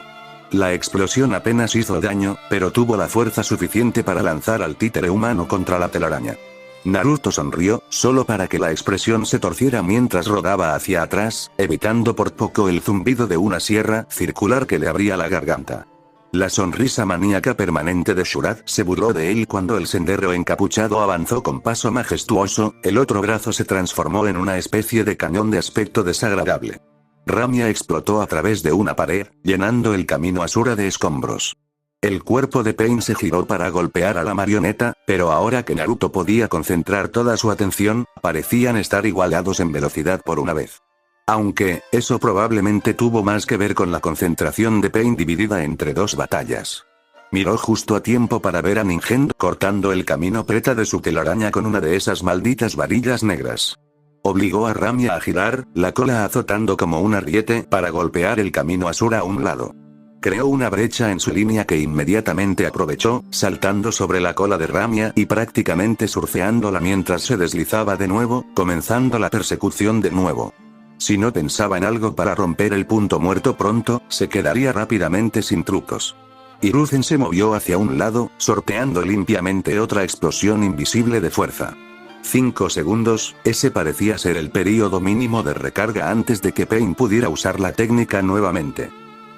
La explosión apenas hizo daño, pero tuvo la fuerza suficiente para lanzar al títere humano contra la telaraña. Naruto sonrió, solo para que la expresión se torciera mientras rodaba hacia atrás, evitando por poco el zumbido de una sierra circular que le abría la garganta. La sonrisa maníaca permanente de Shurad se burló de él cuando el sendero encapuchado avanzó con paso majestuoso, el otro brazo se transformó en una especie de cañón de aspecto desagradable. Ramia explotó a través de una pared, llenando el camino Asura de escombros. El cuerpo de Pain se giró para golpear a la marioneta, pero ahora que Naruto podía concentrar toda su atención, parecían estar igualados en velocidad por una vez. Aunque, eso probablemente tuvo más que ver con la concentración de Pain dividida entre dos batallas. Miró justo a tiempo para ver a Ningen cortando el camino preta de su telaraña con una de esas malditas varillas negras. Obligó a Ramia a girar, la cola azotando como un ariete para golpear el camino Asura a un lado. Creó una brecha en su línea que inmediatamente aprovechó, saltando sobre la cola de Ramia y prácticamente surfeándola mientras se deslizaba de nuevo, comenzando la persecución de nuevo. Si no pensaba en algo para romper el punto muerto pronto, se quedaría rápidamente sin trucos. Hiruzen se movió hacia un lado, sorteando limpiamente otra explosión invisible de fuerza. 5 segundos, ese parecía ser el período mínimo de recarga antes de que Pain pudiera usar la técnica nuevamente.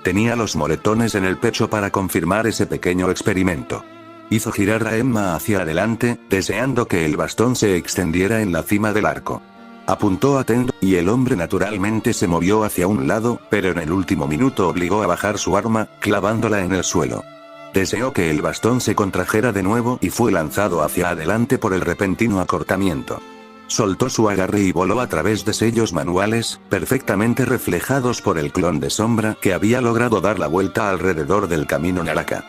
Tenía los moretones en el pecho para confirmar ese pequeño experimento. Hizo girar a Emma hacia adelante, deseando que el bastón se extendiera en la cima del arco. Apuntó a Tendo, y el hombre naturalmente se movió hacia un lado, pero en el último minuto obligó a bajar su arma, clavándola en el suelo. Deseó que el bastón se contrajera de nuevo y fue lanzado hacia adelante por el repentino acortamiento. Soltó su agarre y voló a través de sellos manuales, perfectamente reflejados por el clon de sombra que había logrado dar la vuelta alrededor del camino Naraka.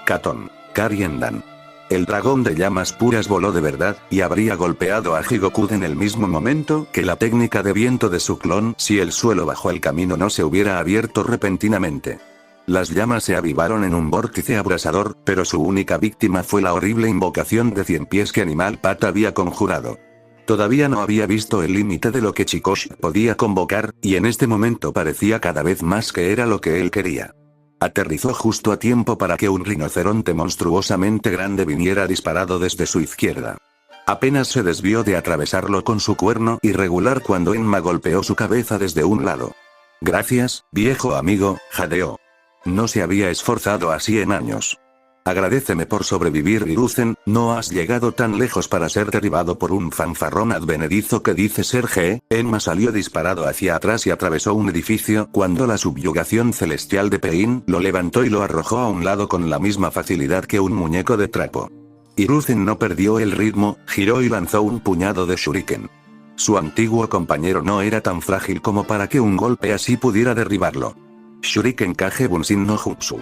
Katon. Kariendan. El dragón de llamas puras voló de verdad, y habría golpeado a Higoku en el mismo momento que la técnica de viento de su clon si el suelo bajo el camino no se hubiera abierto repentinamente. Las llamas se avivaron en un vórtice abrasador, pero su única víctima fue la horrible invocación de 100 pies que Animal Pat había conjurado. Todavía no había visto el límite de lo que Chikoshi podía convocar, y en este momento parecía cada vez más que era lo que él quería. Aterrizó justo a tiempo para que un rinoceronte monstruosamente grande viniera disparado desde su izquierda. Apenas se desvió de atravesarlo con su cuerno irregular cuando Enma golpeó su cabeza desde un lado. Gracias, viejo amigo, jadeó. No se había esforzado así en años. Agradéceme por sobrevivir, Hiruzen, no has llegado tan lejos para ser derribado por un fanfarrón advenedizo que dice ser G. Enma salió disparado hacia atrás y atravesó un edificio cuando la subyugación celestial de Pain lo levantó y lo arrojó a un lado con la misma facilidad que un muñeco de trapo. Hiruzen no perdió el ritmo, giró y lanzó un puñado de shuriken. Su antiguo compañero no era tan frágil como para que un golpe así pudiera derribarlo. Shuriken Kage Bunshin no Jutsu.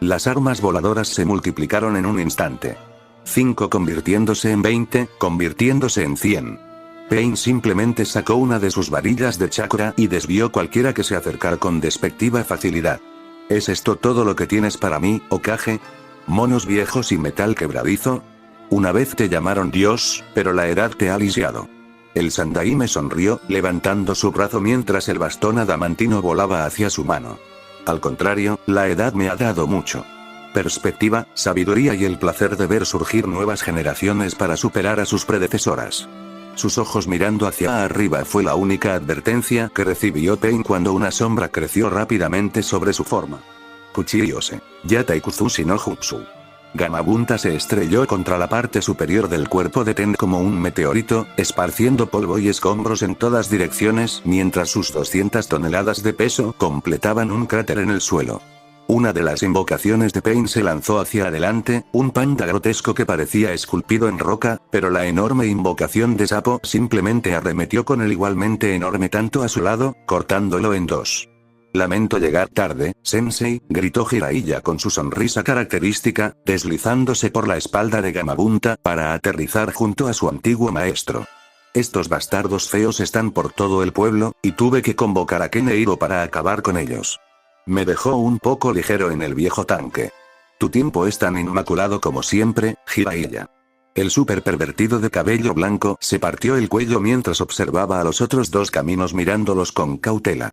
Las armas voladoras se multiplicaron en un instante. 5 convirtiéndose en 20, convirtiéndose en 100. Pain simplemente sacó una de sus varillas de chakra y desvió cualquiera que se acercara con despectiva facilidad. ¿Es esto todo lo que tienes para mí, Hokage? ¿Monos viejos y metal quebradizo? Una vez te llamaron Dios, pero la edad te ha lisiado. El Sandai me sonrió, levantando su brazo mientras el bastón adamantino volaba hacia su mano. Al contrario, la edad me ha dado mucho. Perspectiva, sabiduría y el placer de ver surgir nuevas generaciones para superar a sus predecesoras. Sus ojos mirando hacia arriba fue la única advertencia que recibió Pain cuando una sombra creció rápidamente sobre su forma. Kuchiyose. Yatai Kuzushi no Jutsu. Gamabunta se estrelló contra la parte superior del cuerpo de Ten como un meteorito, esparciendo polvo y escombros en todas direcciones mientras sus 200 toneladas de peso completaban un cráter en el suelo. Una de las invocaciones de Pain se lanzó hacia adelante, un panda grotesco que parecía esculpido en roca, pero la enorme invocación de Sapo simplemente arremetió con el igualmente enorme tanto a su lado, cortándolo en dos. Lamento llegar tarde, Sensei, gritó Jiraiya con su sonrisa característica, deslizándose por la espalda de Gamabunta para aterrizar junto a su antiguo maestro. Estos bastardos feos están por todo el pueblo, y tuve que convocar a Kenneiro para acabar con ellos. Me dejó un poco ligero en el viejo tanque. Tu tiempo es tan inmaculado como siempre, Jiraiya. El súper pervertido de cabello blanco se partió el cuello mientras observaba a los otros dos caminos mirándolos con cautela.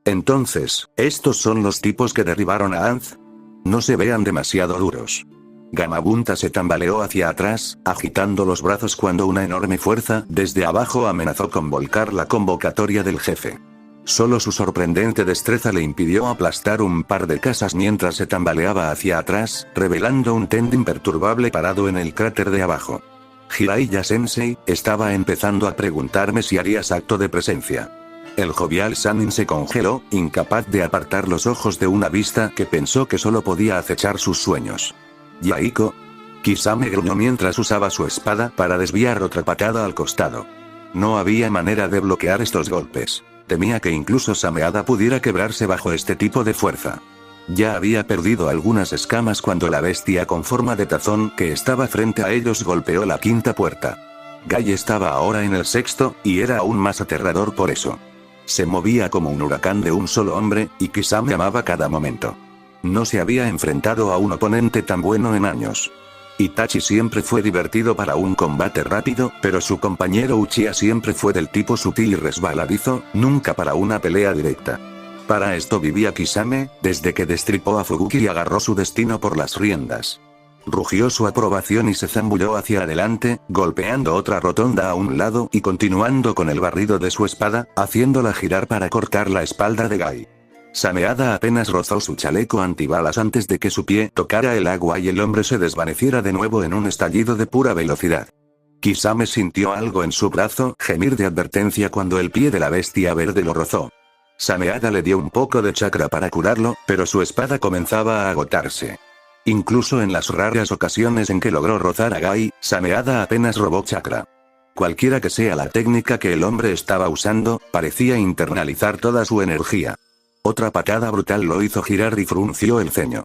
Entonces, ¿estos son los tipos que derribaron a Anz? No se vean demasiado duros. Gamabunta se tambaleó hacia atrás, agitando los brazos cuando una enorme fuerza desde abajo amenazó con volcar la convocatoria del jefe. Solo su sorprendente destreza le impidió aplastar un par de casas mientras se tambaleaba hacia atrás, revelando un Tent imperturbable parado en el cráter de abajo. Jiraiya-sensei, estaba empezando a preguntarme si harías acto de presencia. El jovial Sannin se congeló, incapaz de apartar los ojos de una vista que pensó que solo podía acechar sus sueños. «Yaiko». Kisame gruñó mientras usaba su espada para desviar otra patada al costado. No había manera de bloquear estos golpes. Temía que incluso Sameada pudiera quebrarse bajo este tipo de fuerza. Ya había perdido algunas escamas cuando la bestia con forma de tazón que estaba frente a ellos golpeó la quinta puerta. Gai estaba ahora en el sexto, y era aún más aterrador por eso. Se movía como un huracán de un solo hombre, y Kisame amaba cada momento. No se había enfrentado a un oponente tan bueno en años. Itachi siempre fue divertido para un combate rápido, pero su compañero Uchiha siempre fue del tipo sutil y resbaladizo, nunca para una pelea directa. Para esto vivía Kisame, desde que destripó a Fubuki y agarró su destino por las riendas. Rugió su aprobación y se zambulló hacia adelante, golpeando otra rotonda a un lado y continuando con el barrido de su espada, haciéndola girar para cortar la espalda de Gai. Sameada apenas rozó su chaleco antibalas antes de que su pie tocara el agua y el hombre se desvaneciera de nuevo en un estallido de pura velocidad. Kisame sintió algo en su brazo gemir de advertencia cuando el pie de la bestia verde lo rozó. Sameada le dio un poco de chakra para curarlo, pero su espada comenzaba a agotarse. Incluso en las raras ocasiones en que logró rozar a Gai, Sameada apenas robó chakra. Cualquiera que sea la técnica que el hombre estaba usando, parecía internalizar toda su energía. Otra patada brutal lo hizo girar y frunció el ceño.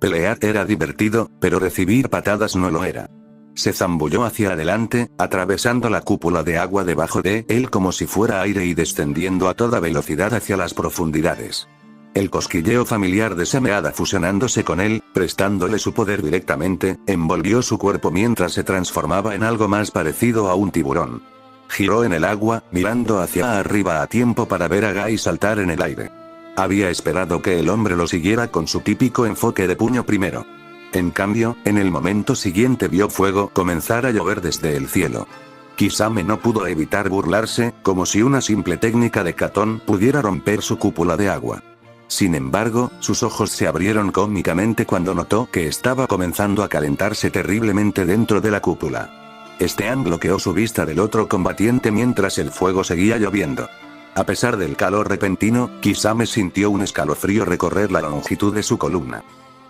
Pelear era divertido, pero recibir patadas no lo era. Se zambulló hacia adelante, atravesando la cúpula de agua debajo de él como si fuera aire y descendiendo a toda velocidad hacia las profundidades. El cosquilleo familiar de Sameada fusionándose con él, prestándole su poder directamente, envolvió su cuerpo mientras se transformaba en algo más parecido a un tiburón. Giró en el agua, mirando hacia arriba a tiempo para ver a Gai saltar en el aire. Había esperado que el hombre lo siguiera con su típico enfoque de puño primero. En cambio, en el momento siguiente vio fuego comenzar a llover desde el cielo. Kisame no pudo evitar burlarse, como si una simple técnica de Katon pudiera romper su cúpula de agua. Sin embargo, sus ojos se abrieron cómicamente cuando notó que estaba comenzando a calentarse terriblemente dentro de la cúpula. Estean bloqueó su vista del otro combatiente mientras el fuego seguía lloviendo. A pesar del calor repentino, Kisame sintió un escalofrío recorrer la longitud de su columna.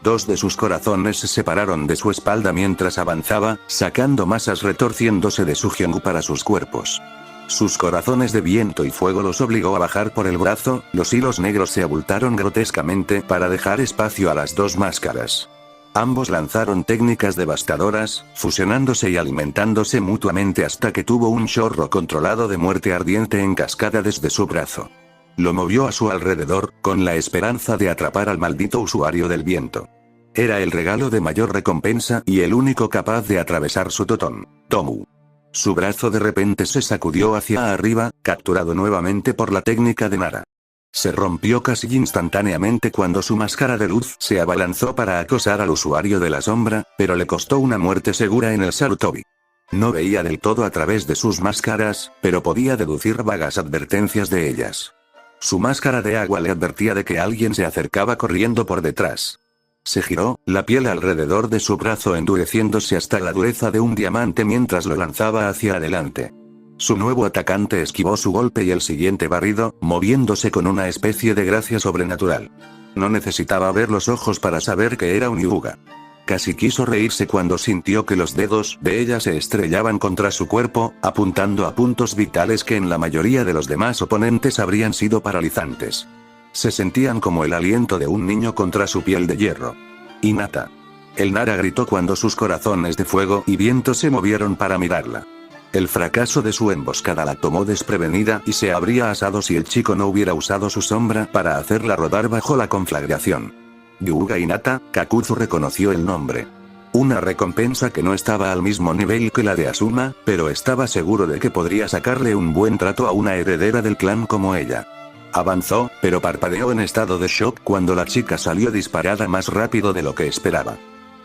Dos de sus corazones se separaron de su espalda mientras avanzaba, sacando masas retorciéndose de su Hyongu para sus cuerpos. Sus corazones de viento y fuego los obligó a bajar por el brazo, los hilos negros se abultaron grotescamente para dejar espacio a las dos máscaras. Ambos lanzaron técnicas devastadoras, fusionándose y alimentándose mutuamente hasta que tuvo un chorro controlado de muerte ardiente en cascada desde su brazo. Lo movió a su alrededor, con la esperanza de atrapar al maldito usuario del viento. Era el regalo de mayor recompensa y el único capaz de atravesar su totón, Tomu. Su brazo de repente se sacudió hacia arriba, capturado nuevamente por la técnica de Nara. Se rompió casi instantáneamente cuando su máscara de luz se abalanzó para acosar al usuario de la sombra, pero le costó una muerte segura en el Sarutobi. No veía del todo a través de sus máscaras, pero podía deducir vagas advertencias de ellas. Su máscara de agua le advertía de que alguien se acercaba corriendo por detrás. Se giró, la piel alrededor de su brazo endureciéndose hasta la dureza de un diamante mientras lo lanzaba hacia adelante. Su nuevo atacante esquivó su golpe y el siguiente barrido, moviéndose con una especie de gracia sobrenatural. No necesitaba ver los ojos para saber que era un Hyuga. Casi quiso reírse cuando sintió que los dedos de ella se estrellaban contra su cuerpo, apuntando a puntos vitales que en la mayoría de los demás oponentes habrían sido paralizantes. Se sentían como el aliento de un niño contra su piel de hierro. Hinata. El Nara gritó cuando sus corazones de fuego y viento se movieron para mirarla. El fracaso de su emboscada la tomó desprevenida y se habría asado si el chico no hubiera usado su sombra para hacerla rodar bajo la conflagración. Hyuga Hinata, Kakuzu reconoció el nombre. Una recompensa que no estaba al mismo nivel que la de Asuma, pero estaba seguro de que podría sacarle un buen trato a una heredera del clan como ella. Avanzó, pero parpadeó en estado de shock cuando la chica salió disparada más rápido de lo que esperaba.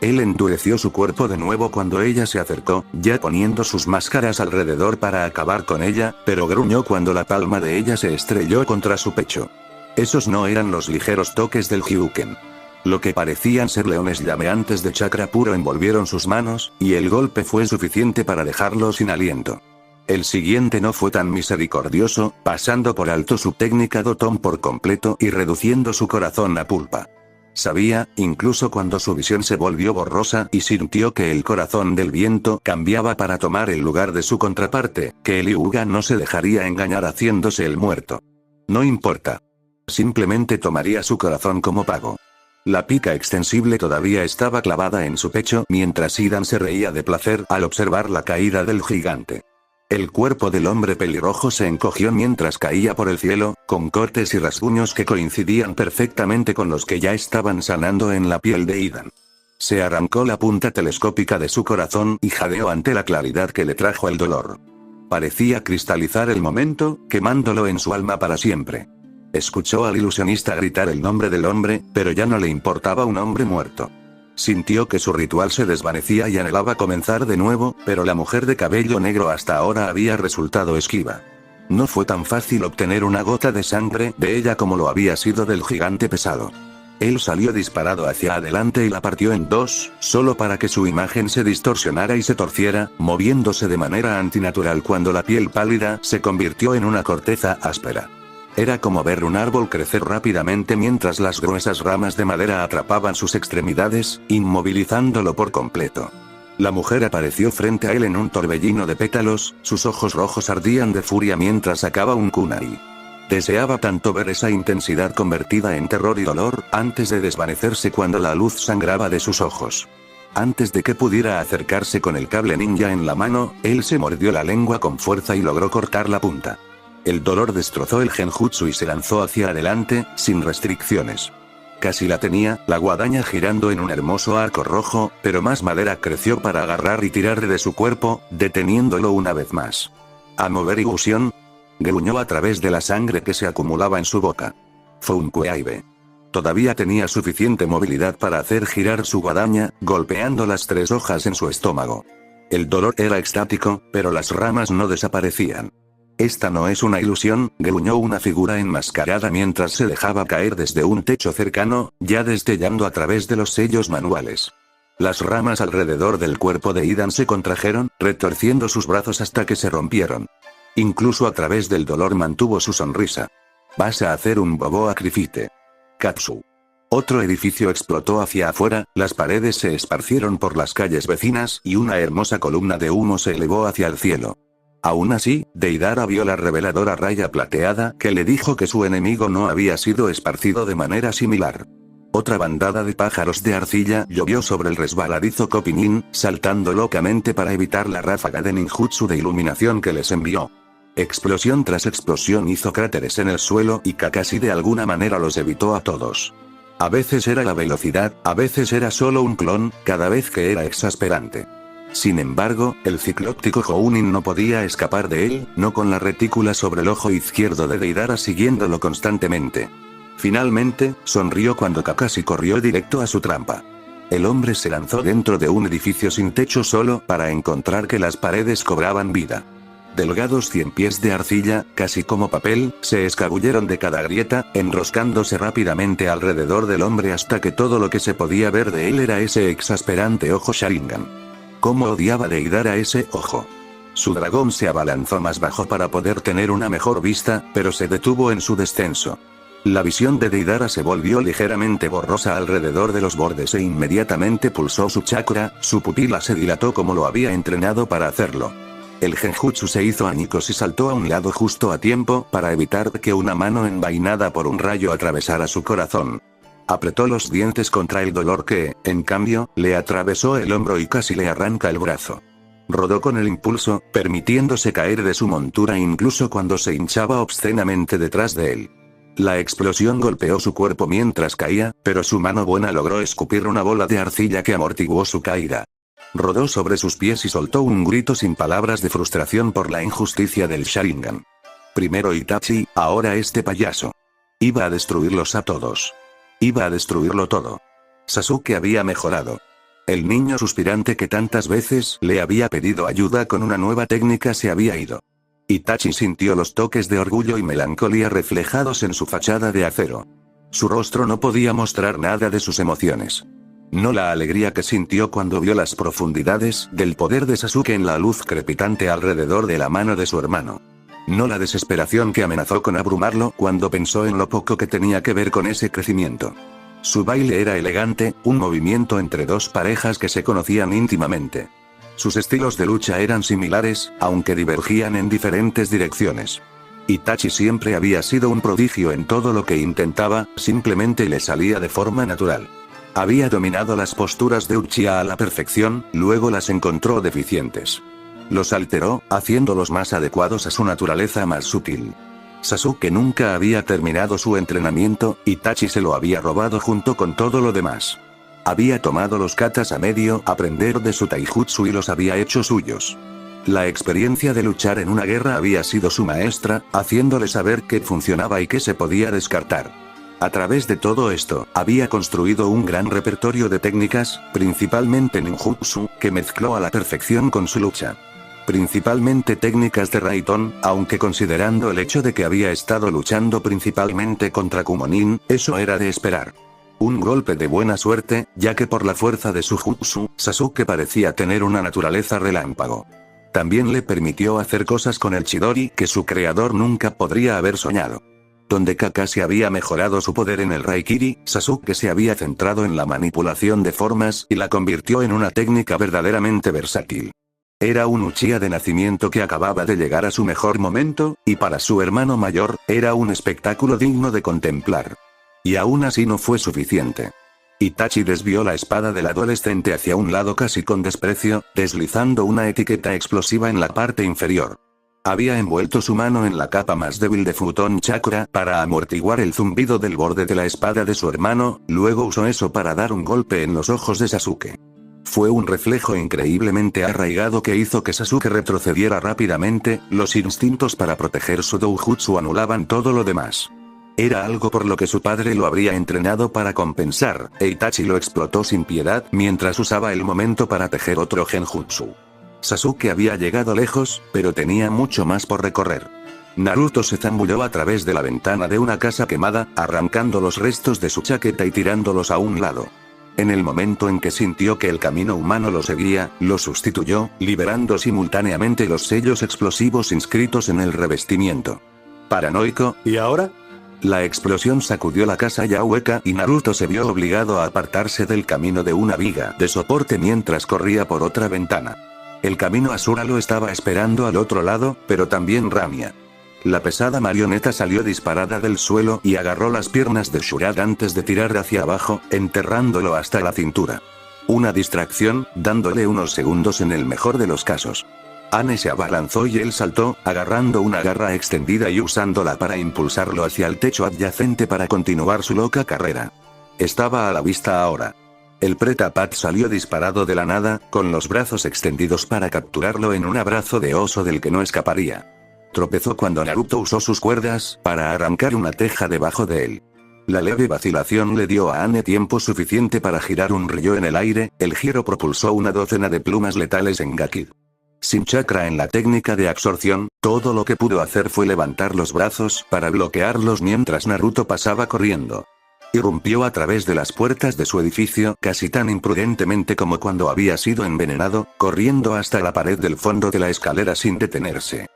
Él endureció su cuerpo de nuevo cuando ella se acercó, ya poniendo sus máscaras alrededor para acabar con ella, pero gruñó cuando la palma de ella se estrelló contra su pecho. Esos no eran los ligeros toques del Hyuken. Lo que parecían ser leones llameantes de chakra puro envolvieron sus manos, y el golpe fue suficiente para dejarlo sin aliento. El siguiente no fue tan misericordioso, pasando por alto su técnica Doton por completo y reduciendo su corazón a pulpa. Sabía, incluso cuando su visión se volvió borrosa y sintió que el corazón del viento cambiaba para tomar el lugar de su contraparte, que el Hyuga no se dejaría engañar haciéndose el muerto. No importa. Simplemente tomaría su corazón como pago. La pica extensible todavía estaba clavada en su pecho mientras Idan se reía de placer al observar la caída del gigante. El cuerpo del hombre pelirrojo se encogió mientras caía por el cielo, con cortes y rasguños que coincidían perfectamente con los que ya estaban sanando en la piel de Idan. Se arrancó la punta telescópica de su corazón y jadeó ante la claridad que le trajo el dolor. Parecía cristalizar el momento, quemándolo en su alma para siempre. Escuchó al ilusionista gritar el nombre del hombre, pero ya no le importaba un hombre muerto. Sintió que su ritual se desvanecía y anhelaba comenzar de nuevo, pero la mujer de cabello negro hasta ahora había resultado esquiva. No fue tan fácil obtener una gota de sangre de ella como lo había sido del gigante pesado. Él salió disparado hacia adelante y la partió en dos, solo para que su imagen se distorsionara y se torciera, moviéndose de manera antinatural cuando la piel pálida se convirtió en una corteza áspera. Era como ver un árbol crecer rápidamente mientras las gruesas ramas de madera atrapaban sus extremidades, inmovilizándolo por completo. La mujer apareció frente a él en un torbellino de pétalos, sus ojos rojos ardían de furia mientras sacaba un kunai. Deseaba tanto ver esa intensidad convertida en terror y dolor, antes de desvanecerse cuando la luz sangraba de sus ojos. Antes de que pudiera acercarse con el cable ninja en la mano, él se mordió la lengua con fuerza y logró cortar la punta. El dolor destrozó el genjutsu y se lanzó hacia adelante, sin restricciones. Casi la tenía, la guadaña girando en un hermoso arco rojo, pero más madera creció para agarrar y tirar de su cuerpo, deteniéndolo una vez más. ¿A mover ilusión? Gruñó a través de la sangre que se acumulaba en su boca. Funkuaibe. Todavía tenía suficiente movilidad para hacer girar su guadaña, golpeando las 3 hojas en su estómago. El dolor era extático, pero las ramas no desaparecían. Esta no es una ilusión, gruñó una figura enmascarada mientras se dejaba caer desde un techo cercano, ya destellando a través de los sellos manuales. Las ramas alrededor del cuerpo de Idan se contrajeron, retorciendo sus brazos hasta que se rompieron. Incluso a través del dolor mantuvo su sonrisa. «Vas a hacer un bobo acrifite. Katsu». Otro edificio explotó hacia afuera, las paredes se esparcieron por las calles vecinas y una hermosa columna de humo se elevó hacia el cielo. Aún así, Deidara vio la reveladora raya plateada que le dijo que su enemigo no había sido esparcido de manera similar. Otra bandada de pájaros de arcilla llovió sobre el resbaladizo Kopinin, saltando locamente para evitar la ráfaga de ninjutsu de iluminación que les envió. Explosión tras explosión hizo cráteres en el suelo y Kakashi de alguna manera los evitó a todos. A veces era la velocidad, a veces era solo un clon, cada vez que era exasperante. Sin embargo, el ciclóptico Jounin no podía escapar de él, no con la retícula sobre el ojo izquierdo de Deidara siguiéndolo constantemente. Finalmente, sonrió cuando Kakashi corrió directo a su trampa. El hombre se lanzó dentro de un edificio sin techo solo para encontrar que las paredes cobraban vida. Delgados 100 pies de arcilla, casi como papel, se escabulleron de cada grieta, enroscándose rápidamente alrededor del hombre hasta que todo lo que se podía ver de él era ese exasperante ojo Sharingan. Cómo odiaba Deidara ese ojo. Su dragón se abalanzó más bajo para poder tener una mejor vista, pero se detuvo en su descenso. La visión de Deidara se volvió ligeramente borrosa alrededor de los bordes e inmediatamente pulsó su chakra, su pupila se dilató como lo había entrenado para hacerlo. El genjutsu se hizo añicos y saltó a un lado justo a tiempo para evitar que una mano envainada por un rayo atravesara su corazón. Apretó los dientes contra el dolor que, en cambio, le atravesó el hombro y casi le arranca el brazo. Rodó con el impulso, permitiéndose caer de su montura incluso cuando se hinchaba obscenamente detrás de él. La explosión golpeó su cuerpo mientras caía, pero su mano buena logró escupir una bola de arcilla que amortiguó su caída. Rodó sobre sus pies y soltó un grito sin palabras de frustración por la injusticia del Sharingan. Primero Itachi, ahora este payaso. Iba a destruirlos a todos. Iba a destruirlo todo. Sasuke había mejorado. El niño suspirante que tantas veces le había pedido ayuda con una nueva técnica se había ido. Itachi sintió los toques de orgullo y melancolía reflejados en su fachada de acero. Su rostro no podía mostrar nada de sus emociones. No la alegría que sintió cuando vio las profundidades del poder de Sasuke en la luz crepitante alrededor de la mano de su hermano. No la desesperación que amenazó con abrumarlo cuando pensó en lo poco que tenía que ver con ese crecimiento. Su baile era elegante, un movimiento entre dos parejas que se conocían íntimamente. Sus estilos de lucha eran similares, aunque divergían en diferentes direcciones. Itachi siempre había sido un prodigio en todo lo que intentaba, simplemente le salía de forma natural. Había dominado las posturas de Uchiha a la perfección, luego las encontró deficientes. Los alteró, haciéndolos más adecuados a su naturaleza más sutil. Sasuke nunca había terminado su entrenamiento, Itachi se lo había robado junto con todo lo demás. Había tomado los katas a medio aprender de su taijutsu y los había hecho suyos. La experiencia de luchar en una guerra había sido su maestra, haciéndole saber qué funcionaba y qué se podía descartar. A través de todo esto, había construido un gran repertorio de técnicas, principalmente ninjutsu, que mezcló a la perfección con su lucha. Principalmente técnicas de Raiden, aunque considerando el hecho de que había estado luchando principalmente contra Kumonin, eso era de esperar. Un golpe de buena suerte, ya que por la fuerza de su jutsu, Sasuke parecía tener una naturaleza relámpago. También le permitió hacer cosas con el Chidori que su creador nunca podría haber soñado. Donde Kakashi había mejorado su poder en el Raikiri, Sasuke se había centrado en la manipulación de formas y la convirtió en una técnica verdaderamente versátil. Era un Uchiha de nacimiento que acababa de llegar a su mejor momento, y para su hermano mayor, era un espectáculo digno de contemplar. Y aún así no fue suficiente. Itachi desvió la espada del adolescente hacia un lado casi con desprecio, deslizando una etiqueta explosiva en la parte inferior. Había envuelto su mano en la capa más débil de Futon Chakra para amortiguar el zumbido del borde de la espada de su hermano, luego usó eso para dar un golpe en los ojos de Sasuke. Fue un reflejo increíblemente arraigado que hizo que Sasuke retrocediera rápidamente, los instintos para proteger su doujutsu anulaban todo lo demás. Era algo por lo que su padre lo habría entrenado para compensar, e Itachi lo explotó sin piedad mientras usaba el momento para tejer otro genjutsu. Sasuke había llegado lejos, pero tenía mucho más por recorrer. Naruto se zambulló a través de la ventana de una casa quemada, arrancando los restos de su chaqueta y tirándolos a un lado. En el momento en que sintió que el camino humano lo seguía, lo sustituyó, liberando simultáneamente los sellos explosivos inscritos en el revestimiento. Paranoico, ¿y ahora? La explosión sacudió la casa ya hueca y Naruto se vio obligado a apartarse del camino de una viga de soporte mientras corría por otra ventana. El camino Asura lo estaba esperando al otro lado, pero también Ramia. La pesada marioneta salió disparada del suelo y agarró las piernas de Shurad antes de tirar hacia abajo, enterrándolo hasta la cintura. Una distracción, dándole unos segundos en el mejor de los casos. Anne se abalanzó y él saltó, agarrando una garra extendida y usándola para impulsarlo hacia el techo adyacente para continuar su loca carrera. Estaba a la vista ahora. El Preta-Pat salió disparado de la nada, con los brazos extendidos para capturarlo en un abrazo de oso del que no escaparía. Tropezó cuando Naruto usó sus cuerdas para arrancar una teja debajo de él. La leve vacilación le dio a Anne tiempo suficiente para girar un ryo en el aire, el giro propulsó una docena de plumas letales en Gakid. Sin chakra en la técnica de absorción, todo lo que pudo hacer fue levantar los brazos para bloquearlos mientras Naruto pasaba corriendo. Irrumpió a través de las puertas de su edificio casi tan imprudentemente como cuando había sido envenenado, corriendo hasta la pared del fondo de la escalera sin detenerse.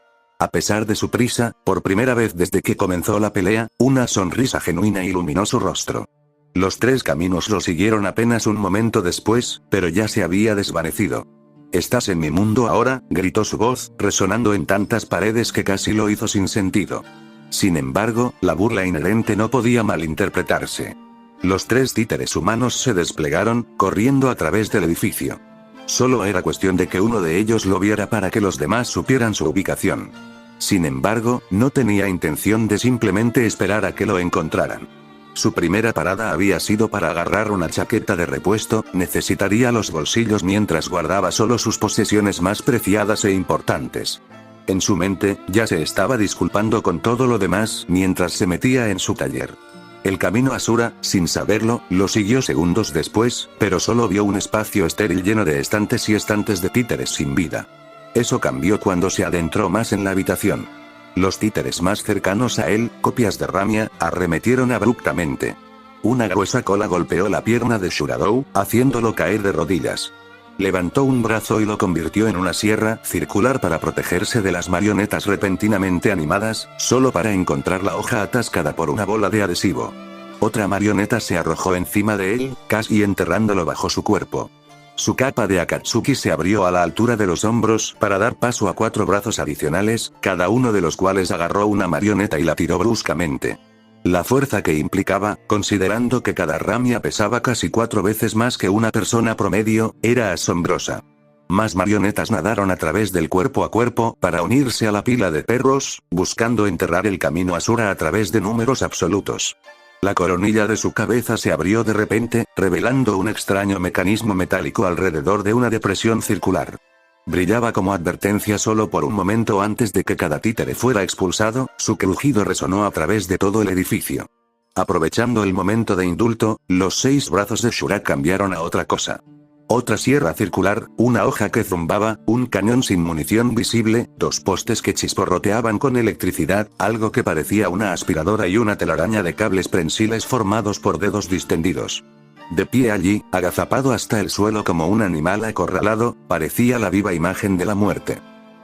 A pesar de su prisa, por primera vez desde que comenzó la pelea, una sonrisa genuina iluminó su rostro. Los tres caminos lo siguieron apenas un momento después, pero ya se había desvanecido. «¿Estás en mi mundo ahora?», gritó su voz, resonando en tantas paredes que casi lo hizo sin sentido. Sin embargo, la burla inherente no podía malinterpretarse. Los tres títeres humanos se desplegaron, corriendo a través del edificio. Solo era cuestión de que uno de ellos lo viera para que los demás supieran su ubicación. Sin embargo, no tenía intención de simplemente esperar a que lo encontraran. Su primera parada había sido para agarrar una chaqueta de repuesto, necesitaría los bolsillos mientras guardaba solo sus posesiones más preciadas e importantes. En su mente, ya se estaba disculpando con todo lo demás mientras se metía en su taller. El camino Asura, sin saberlo, lo siguió segundos después, pero solo vio un espacio estéril lleno de estantes y estantes de títeres sin vida. Eso cambió cuando se adentró más en la habitación. Los títeres más cercanos a él, copias de Ramia, arremetieron abruptamente. Una gruesa cola golpeó la pierna de Shuradou, haciéndolo caer de rodillas. Levantó un brazo y lo convirtió en una sierra circular para protegerse de las marionetas repentinamente animadas, solo para encontrar la hoja atascada por una bola de adhesivo. Otra marioneta se arrojó encima de él, casi enterrándolo bajo su cuerpo. Su capa de Akatsuki se abrió a la altura de los hombros para dar paso a 4 brazos adicionales, cada uno de los cuales agarró una marioneta y la tiró bruscamente. La fuerza que implicaba, considerando que cada ramia pesaba casi 4 veces más que una persona promedio, era asombrosa. Más marionetas nadaron a través del cuerpo a cuerpo para unirse a la pila de perros, buscando enterrar el camino Asura a través de números absolutos. La coronilla de su cabeza se abrió de repente, revelando un extraño mecanismo metálico alrededor de una depresión circular. Brillaba como advertencia solo por un momento antes de que cada títere fuera expulsado, su crujido resonó a través de todo el edificio. Aprovechando el momento de indulto, los 6 brazos de Shura cambiaron a otra cosa. Otra sierra circular, una hoja que zumbaba, un cañón sin munición visible, 2 postes que chisporroteaban con electricidad, algo que parecía una aspiradora y una telaraña de cables prensiles formados por dedos distendidos. De pie allí, agazapado hasta el suelo como un animal acorralado, parecía la viva imagen de la muerte.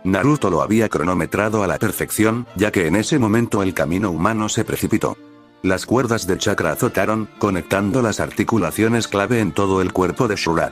Naruto lo había cronometrado a la perfección, ya que en ese momento el camino humano se precipitó. Las cuerdas del chakra azotaron, conectando las articulaciones clave en todo el cuerpo de Shura.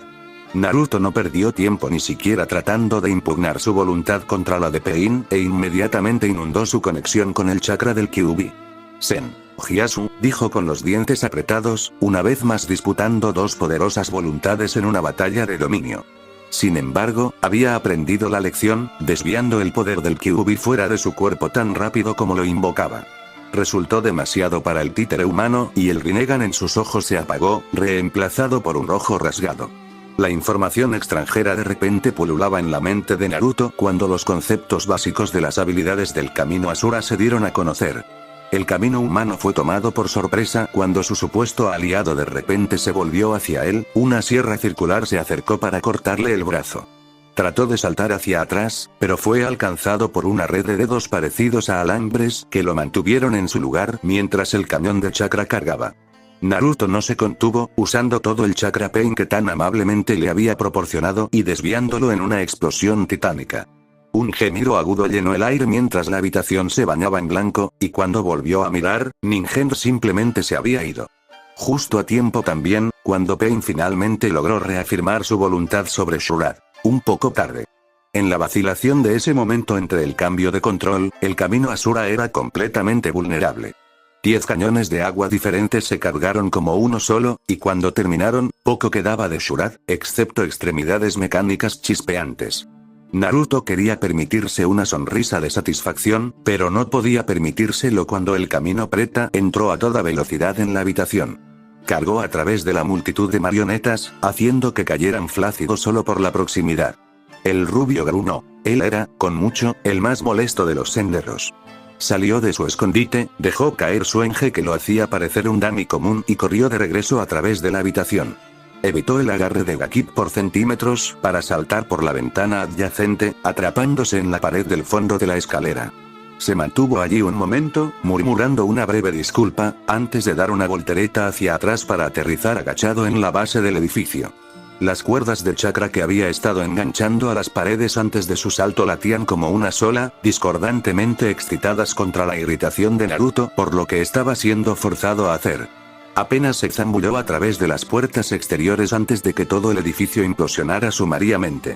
Naruto no perdió tiempo ni siquiera tratando de impugnar su voluntad contra la de Pain, e inmediatamente inundó su conexión con el chakra del Kyuubi. Sen Hyasu, dijo con los dientes apretados, una vez más disputando 2 poderosas voluntades en una batalla de dominio. Sin embargo, había aprendido la lección, desviando el poder del Kyuubi fuera de su cuerpo tan rápido como lo invocaba. Resultó demasiado para el títere humano, y el Rinnegan en sus ojos se apagó, reemplazado por un rojo rasgado. La información extranjera de repente pululaba en la mente de Naruto cuando los conceptos básicos de las habilidades del camino Asura se dieron a conocer. El camino humano fue tomado por sorpresa cuando su supuesto aliado de repente se volvió hacia él, una sierra circular se acercó para cortarle el brazo. Trató de saltar hacia atrás, pero fue alcanzado por una red de dedos parecidos a alambres que lo mantuvieron en su lugar mientras el cañón de chakra cargaba. Naruto no se contuvo, usando todo el chakra Pain que tan amablemente le había proporcionado y desviándolo en una explosión titánica. Un gemido agudo llenó el aire mientras la habitación se bañaba en blanco, y cuando volvió a mirar, Ningen simplemente se había ido. Justo a tiempo también, cuando Pain finalmente logró reafirmar su voluntad sobre Shura. Un poco tarde. En la vacilación de ese momento entre el cambio de control, el camino Asura era completamente vulnerable. 10 cañones de agua diferentes se cargaron como uno solo, y cuando terminaron, poco quedaba de Shura, excepto extremidades mecánicas chispeantes. Naruto quería permitirse una sonrisa de satisfacción, pero no podía permitírselo cuando el camino Preta entró a toda velocidad en la habitación. Cargó a través de la multitud de marionetas, haciendo que cayeran flácidos solo por la proximidad. El rubio grunó. Él era, con mucho, el más molesto de los senderos. Salió de su escondite, dejó caer su enje que lo hacía parecer un dummy común y corrió de regreso a través de la habitación. Evitó el agarre de Gakip por centímetros para saltar por la ventana adyacente, atrapándose en la pared del fondo de la escalera. Se mantuvo allí un momento, murmurando una breve disculpa, antes de dar una voltereta hacia atrás para aterrizar agachado en la base del edificio. Las cuerdas de chakra que había estado enganchando a las paredes antes de su salto latían como una sola, discordantemente excitadas contra la irritación de Naruto por lo que estaba siendo forzado a hacer. Apenas se zambulló a través de las puertas exteriores antes de que todo el edificio implosionara sumariamente.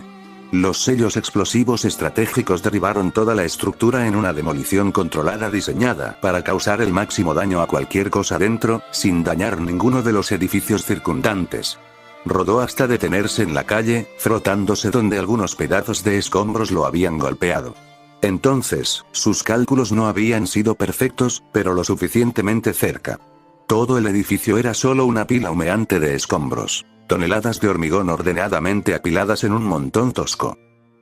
Los sellos explosivos estratégicos derribaron toda la estructura en una demolición controlada diseñada para causar el máximo daño a cualquier cosa dentro, sin dañar ninguno de los edificios circundantes. Rodó hasta detenerse en la calle, frotándose donde algunos pedazos de escombros lo habían golpeado. Entonces, sus cálculos no habían sido perfectos, pero lo suficientemente cerca. Todo el edificio era solo una pila humeante de escombros. Toneladas de hormigón ordenadamente apiladas en un montón tosco.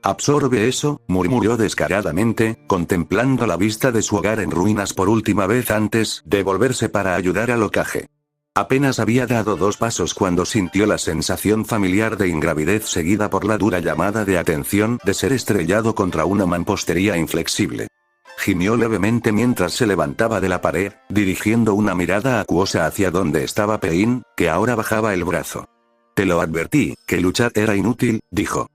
Absorbe eso, murmuró descaradamente, contemplando la vista de su hogar en ruinas por última vez antes de volverse para ayudar al Hokage. Apenas había dado 2 pasos cuando sintió la sensación familiar de ingravidez seguida por la dura llamada de atención de ser estrellado contra una mampostería inflexible. Gimió levemente mientras se levantaba de la pared, dirigiendo una mirada acuosa hacia donde estaba Pain, que ahora bajaba el brazo. Te lo advertí, que luchar era inútil, dijo.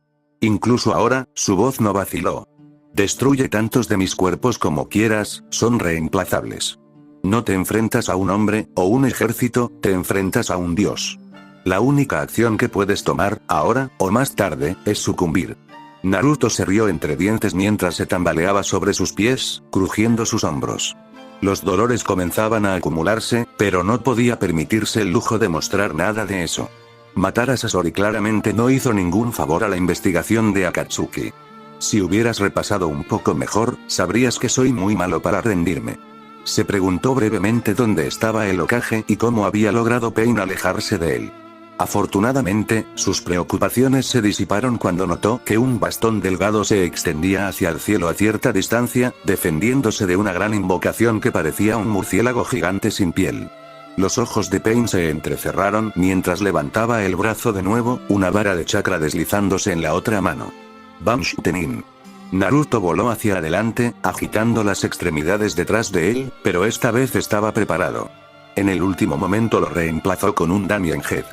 Incluso ahora, su voz no vaciló. Destruye tantos de mis cuerpos como quieras, son reemplazables. No te enfrentas a un hombre, o un ejército, te enfrentas a un dios. La única acción que puedes tomar, ahora, o más tarde, es sucumbir. Naruto se rió entre dientes mientras se tambaleaba sobre sus pies, crujiendo sus hombros. Los dolores comenzaban a acumularse, pero no podía permitirse el lujo de mostrar nada de eso. Matar a Sasori claramente no hizo ningún favor a la investigación de Akatsuki. Si hubieras repasado un poco mejor, sabrías que soy muy malo para rendirme. Se preguntó brevemente dónde estaba el Hokage y cómo había logrado Pain alejarse de él. Afortunadamente, sus preocupaciones se disiparon cuando notó que un bastón delgado se extendía hacia el cielo a cierta distancia, defendiéndose de una gran invocación que parecía un murciélago gigante sin piel. Los ojos de Pain se entrecerraron mientras levantaba el brazo de nuevo, una vara de chakra deslizándose en la otra mano. Bamshutenin. Naruto voló hacia adelante, agitando las extremidades detrás de él, pero esta vez estaba preparado. En el último momento lo reemplazó con un Damien Head.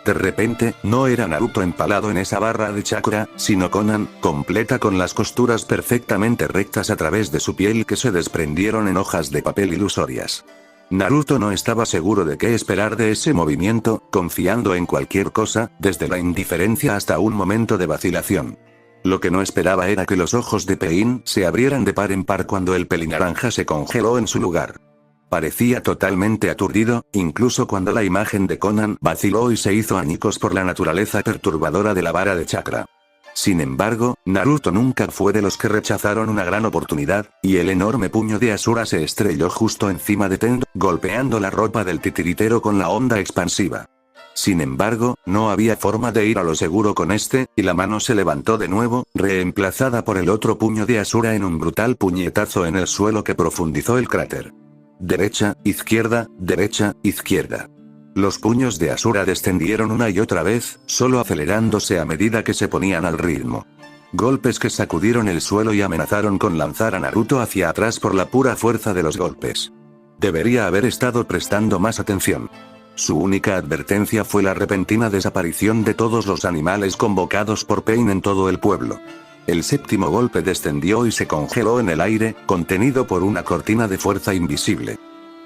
De repente, no era Naruto empalado en esa barra de chakra, sino Konan, completa con las costuras perfectamente rectas a través de su piel que se desprendieron en hojas de papel ilusorias. Naruto no estaba seguro de qué esperar de ese movimiento, confiando en cualquier cosa, desde la indiferencia hasta un momento de vacilación. Lo que no esperaba era que los ojos de Pain se abrieran de par en par cuando el pelinaranja se congeló en su lugar. Parecía totalmente aturdido, incluso cuando la imagen de Konan vaciló y se hizo añicos por la naturaleza perturbadora de la vara de chakra. Sin embargo, Naruto nunca fue de los que rechazaron una gran oportunidad, y el enorme puño de Asura se estrelló justo encima de Tendo, golpeando la ropa del titiritero con la onda expansiva. Sin embargo, no había forma de ir a lo seguro con este, y la mano se levantó de nuevo, reemplazada por el otro puño de Asura en un brutal puñetazo en el suelo que profundizó el cráter. Derecha, izquierda, derecha, izquierda. Los puños de Asura descendieron una y otra vez, solo acelerándose a medida que se ponían al ritmo. Golpes que sacudieron el suelo y amenazaron con lanzar a Naruto hacia atrás por la pura fuerza de los golpes. Debería haber estado prestando más atención. Su única advertencia fue la repentina desaparición de todos los animales convocados por Pain en todo el pueblo. El séptimo golpe descendió y se congeló en el aire, contenido por una cortina de fuerza invisible.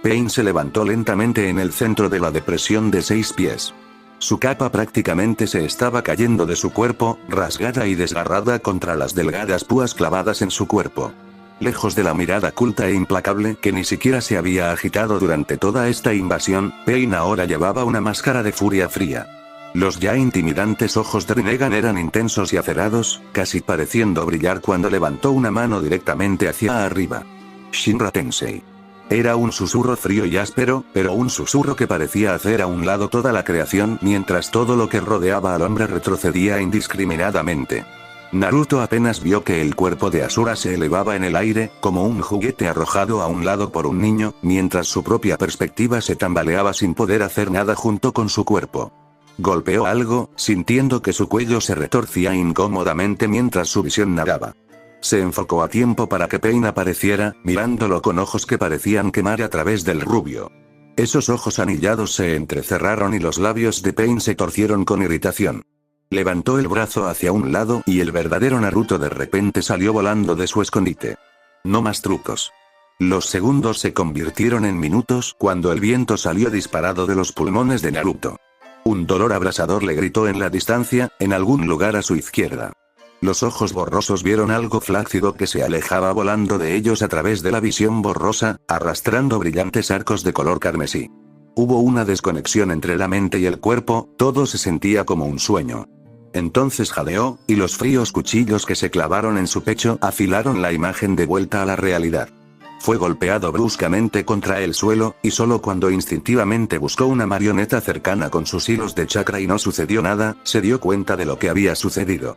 Pain se levantó lentamente en el centro de la depresión de 6 pies. Su capa prácticamente se estaba cayendo de su cuerpo, rasgada y desgarrada contra las delgadas púas clavadas en su cuerpo. Lejos de la mirada culta e implacable que ni siquiera se había agitado durante toda esta invasión, Pain ahora llevaba una máscara de furia fría. Los ya intimidantes ojos de Rinnegan eran intensos y acerados, casi pareciendo brillar cuando levantó una mano directamente hacia arriba. Shinra Tensei. Era un susurro frío y áspero, pero un susurro que parecía hacer a un lado toda la creación mientras todo lo que rodeaba al hombre retrocedía indiscriminadamente. Naruto apenas vio que el cuerpo de Asura se elevaba en el aire, como un juguete arrojado a un lado por un niño, mientras su propia perspectiva se tambaleaba sin poder hacer nada junto con su cuerpo. Golpeó algo, sintiendo que su cuello se retorcía incómodamente mientras su visión nadaba. Se enfocó a tiempo para que Pain apareciera, mirándolo con ojos que parecían quemar a través del rubio. Esos ojos anillados se entrecerraron y los labios de Pain se torcieron con irritación. Levantó el brazo hacia un lado y el verdadero Naruto de repente salió volando de su escondite. No más trucos. Los segundos se convirtieron en minutos cuando el viento salió disparado de los pulmones de Naruto. Un dolor abrasador le gritó en la distancia, en algún lugar a su izquierda. Los ojos borrosos vieron algo flácido que se alejaba volando de ellos a través de la visión borrosa, arrastrando brillantes arcos de color carmesí. Hubo una desconexión entre la mente y el cuerpo, todo se sentía como un sueño. Entonces jadeó, y los fríos cuchillos que se clavaron en su pecho afilaron la imagen de vuelta a la realidad. Fue golpeado bruscamente contra el suelo, y solo cuando instintivamente buscó una marioneta cercana con sus hilos de chakra y no sucedió nada, se dio cuenta de lo que había sucedido.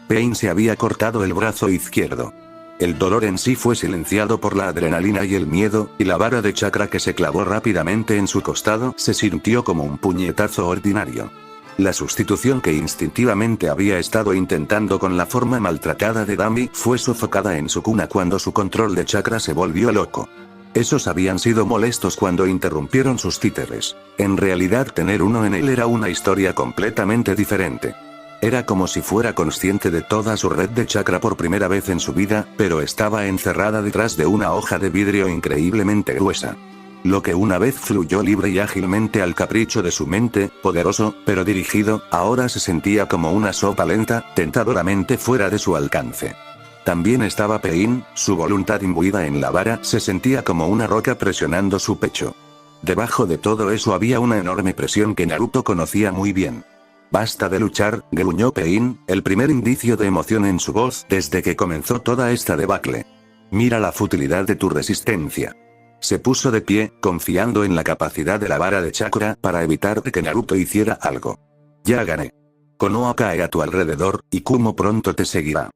Pain se había cortado el brazo izquierdo. El dolor en sí fue silenciado por la adrenalina y el miedo, y la vara de chakra que se clavó rápidamente en su costado se sintió como un puñetazo ordinario. La sustitución que instintivamente había estado intentando con la forma maltratada de Dami fue sofocada en su cuna cuando su control de chakra se volvió loco. Esos habían sido molestos cuando interrumpieron sus títeres. En realidad tener uno en él era una historia completamente diferente. Era como si fuera consciente de toda su red de chakra por primera vez en su vida, pero estaba encerrada detrás de una hoja de vidrio increíblemente gruesa. Lo que una vez fluyó libre y ágilmente al capricho de su mente, poderoso, pero dirigido, ahora se sentía como una sopa lenta, tentadoramente fuera de su alcance. También estaba Pain, su voluntad imbuida en la vara se sentía como una roca presionando su pecho. Debajo de todo eso había una enorme presión que Naruto conocía muy bien. Basta de luchar, gruñó Pain, el primer indicio de emoción en su voz desde que comenzó toda esta debacle. Mira la futilidad de tu resistencia. Se puso de pie, confiando en la capacidad de la vara de chakra para evitar que Naruto hiciera algo. Ya gané. Konoha cae a tu alrededor, y Kumo pronto te seguirá.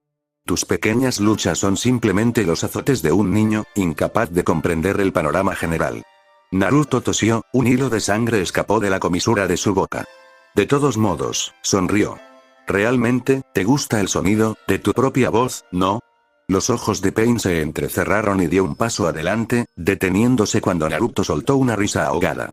Tus pequeñas luchas son simplemente los azotes de un niño, incapaz de comprender el panorama general. Naruto tosió, un hilo de sangre escapó de la comisura de su boca. De todos modos, sonrió. ¿Realmente, te gusta el sonido de tu propia voz, no? Los ojos de Pain se entrecerraron y dio un paso adelante, deteniéndose cuando Naruto soltó una risa ahogada.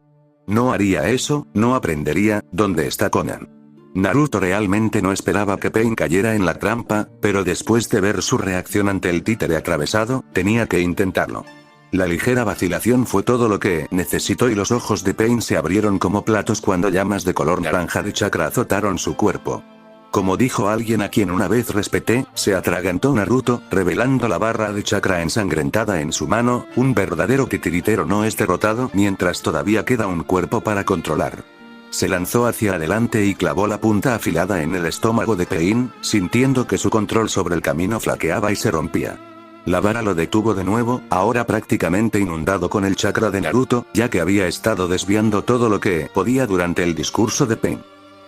No haría eso, no aprendería, ¿dónde está Conan? Naruto realmente no esperaba que Pain cayera en la trampa, pero después de ver su reacción ante el títere atravesado, tenía que intentarlo. La ligera vacilación fue todo lo que necesitó y los ojos de Pain se abrieron como platos cuando llamas de color naranja de chakra azotaron su cuerpo. Como dijo alguien a quien una vez respeté, se atragantó Naruto, revelando la barra de chakra ensangrentada en su mano, un verdadero titiritero no es derrotado mientras todavía queda un cuerpo para controlar. Se lanzó hacia adelante y clavó la punta afilada en el estómago de Pain, sintiendo que su control sobre el camino flaqueaba y se rompía. La vara lo detuvo de nuevo, ahora prácticamente inundado con el chakra de Naruto, ya que había estado desviando todo lo que podía durante el discurso de Pain.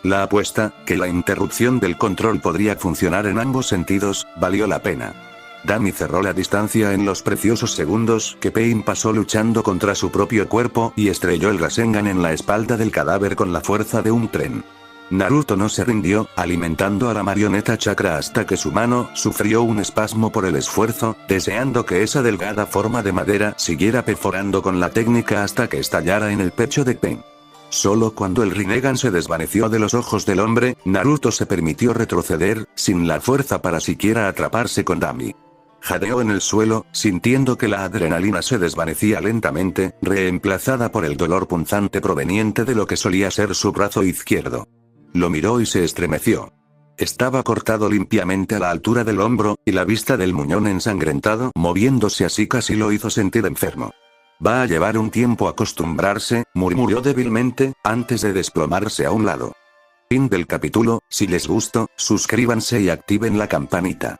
La apuesta, que la interrupción del control podría funcionar en ambos sentidos, valió la pena. Dami cerró la distancia en los preciosos segundos que Pain pasó luchando contra su propio cuerpo y estrelló el Rasengan en la espalda del cadáver con la fuerza de un tren. Naruto no se rindió, alimentando a la marioneta chakra hasta que su mano sufrió un espasmo por el esfuerzo, deseando que esa delgada forma de madera siguiera perforando con la técnica hasta que estallara en el pecho de Pain. Solo cuando el Rinnegan se desvaneció de los ojos del hombre, Naruto se permitió retroceder, sin la fuerza para siquiera atraparse con Dami. Jadeó en el suelo, sintiendo que la adrenalina se desvanecía lentamente, reemplazada por el dolor punzante proveniente de lo que solía ser su brazo izquierdo. Lo miró y se estremeció. Estaba cortado limpiamente a la altura del hombro, y la vista del muñón ensangrentado moviéndose así casi lo hizo sentir enfermo. Va a llevar un tiempo acostumbrarse, murmuró débilmente, antes de desplomarse a un lado. Fin del capítulo. Si les gustó, suscríbanse y activen la campanita.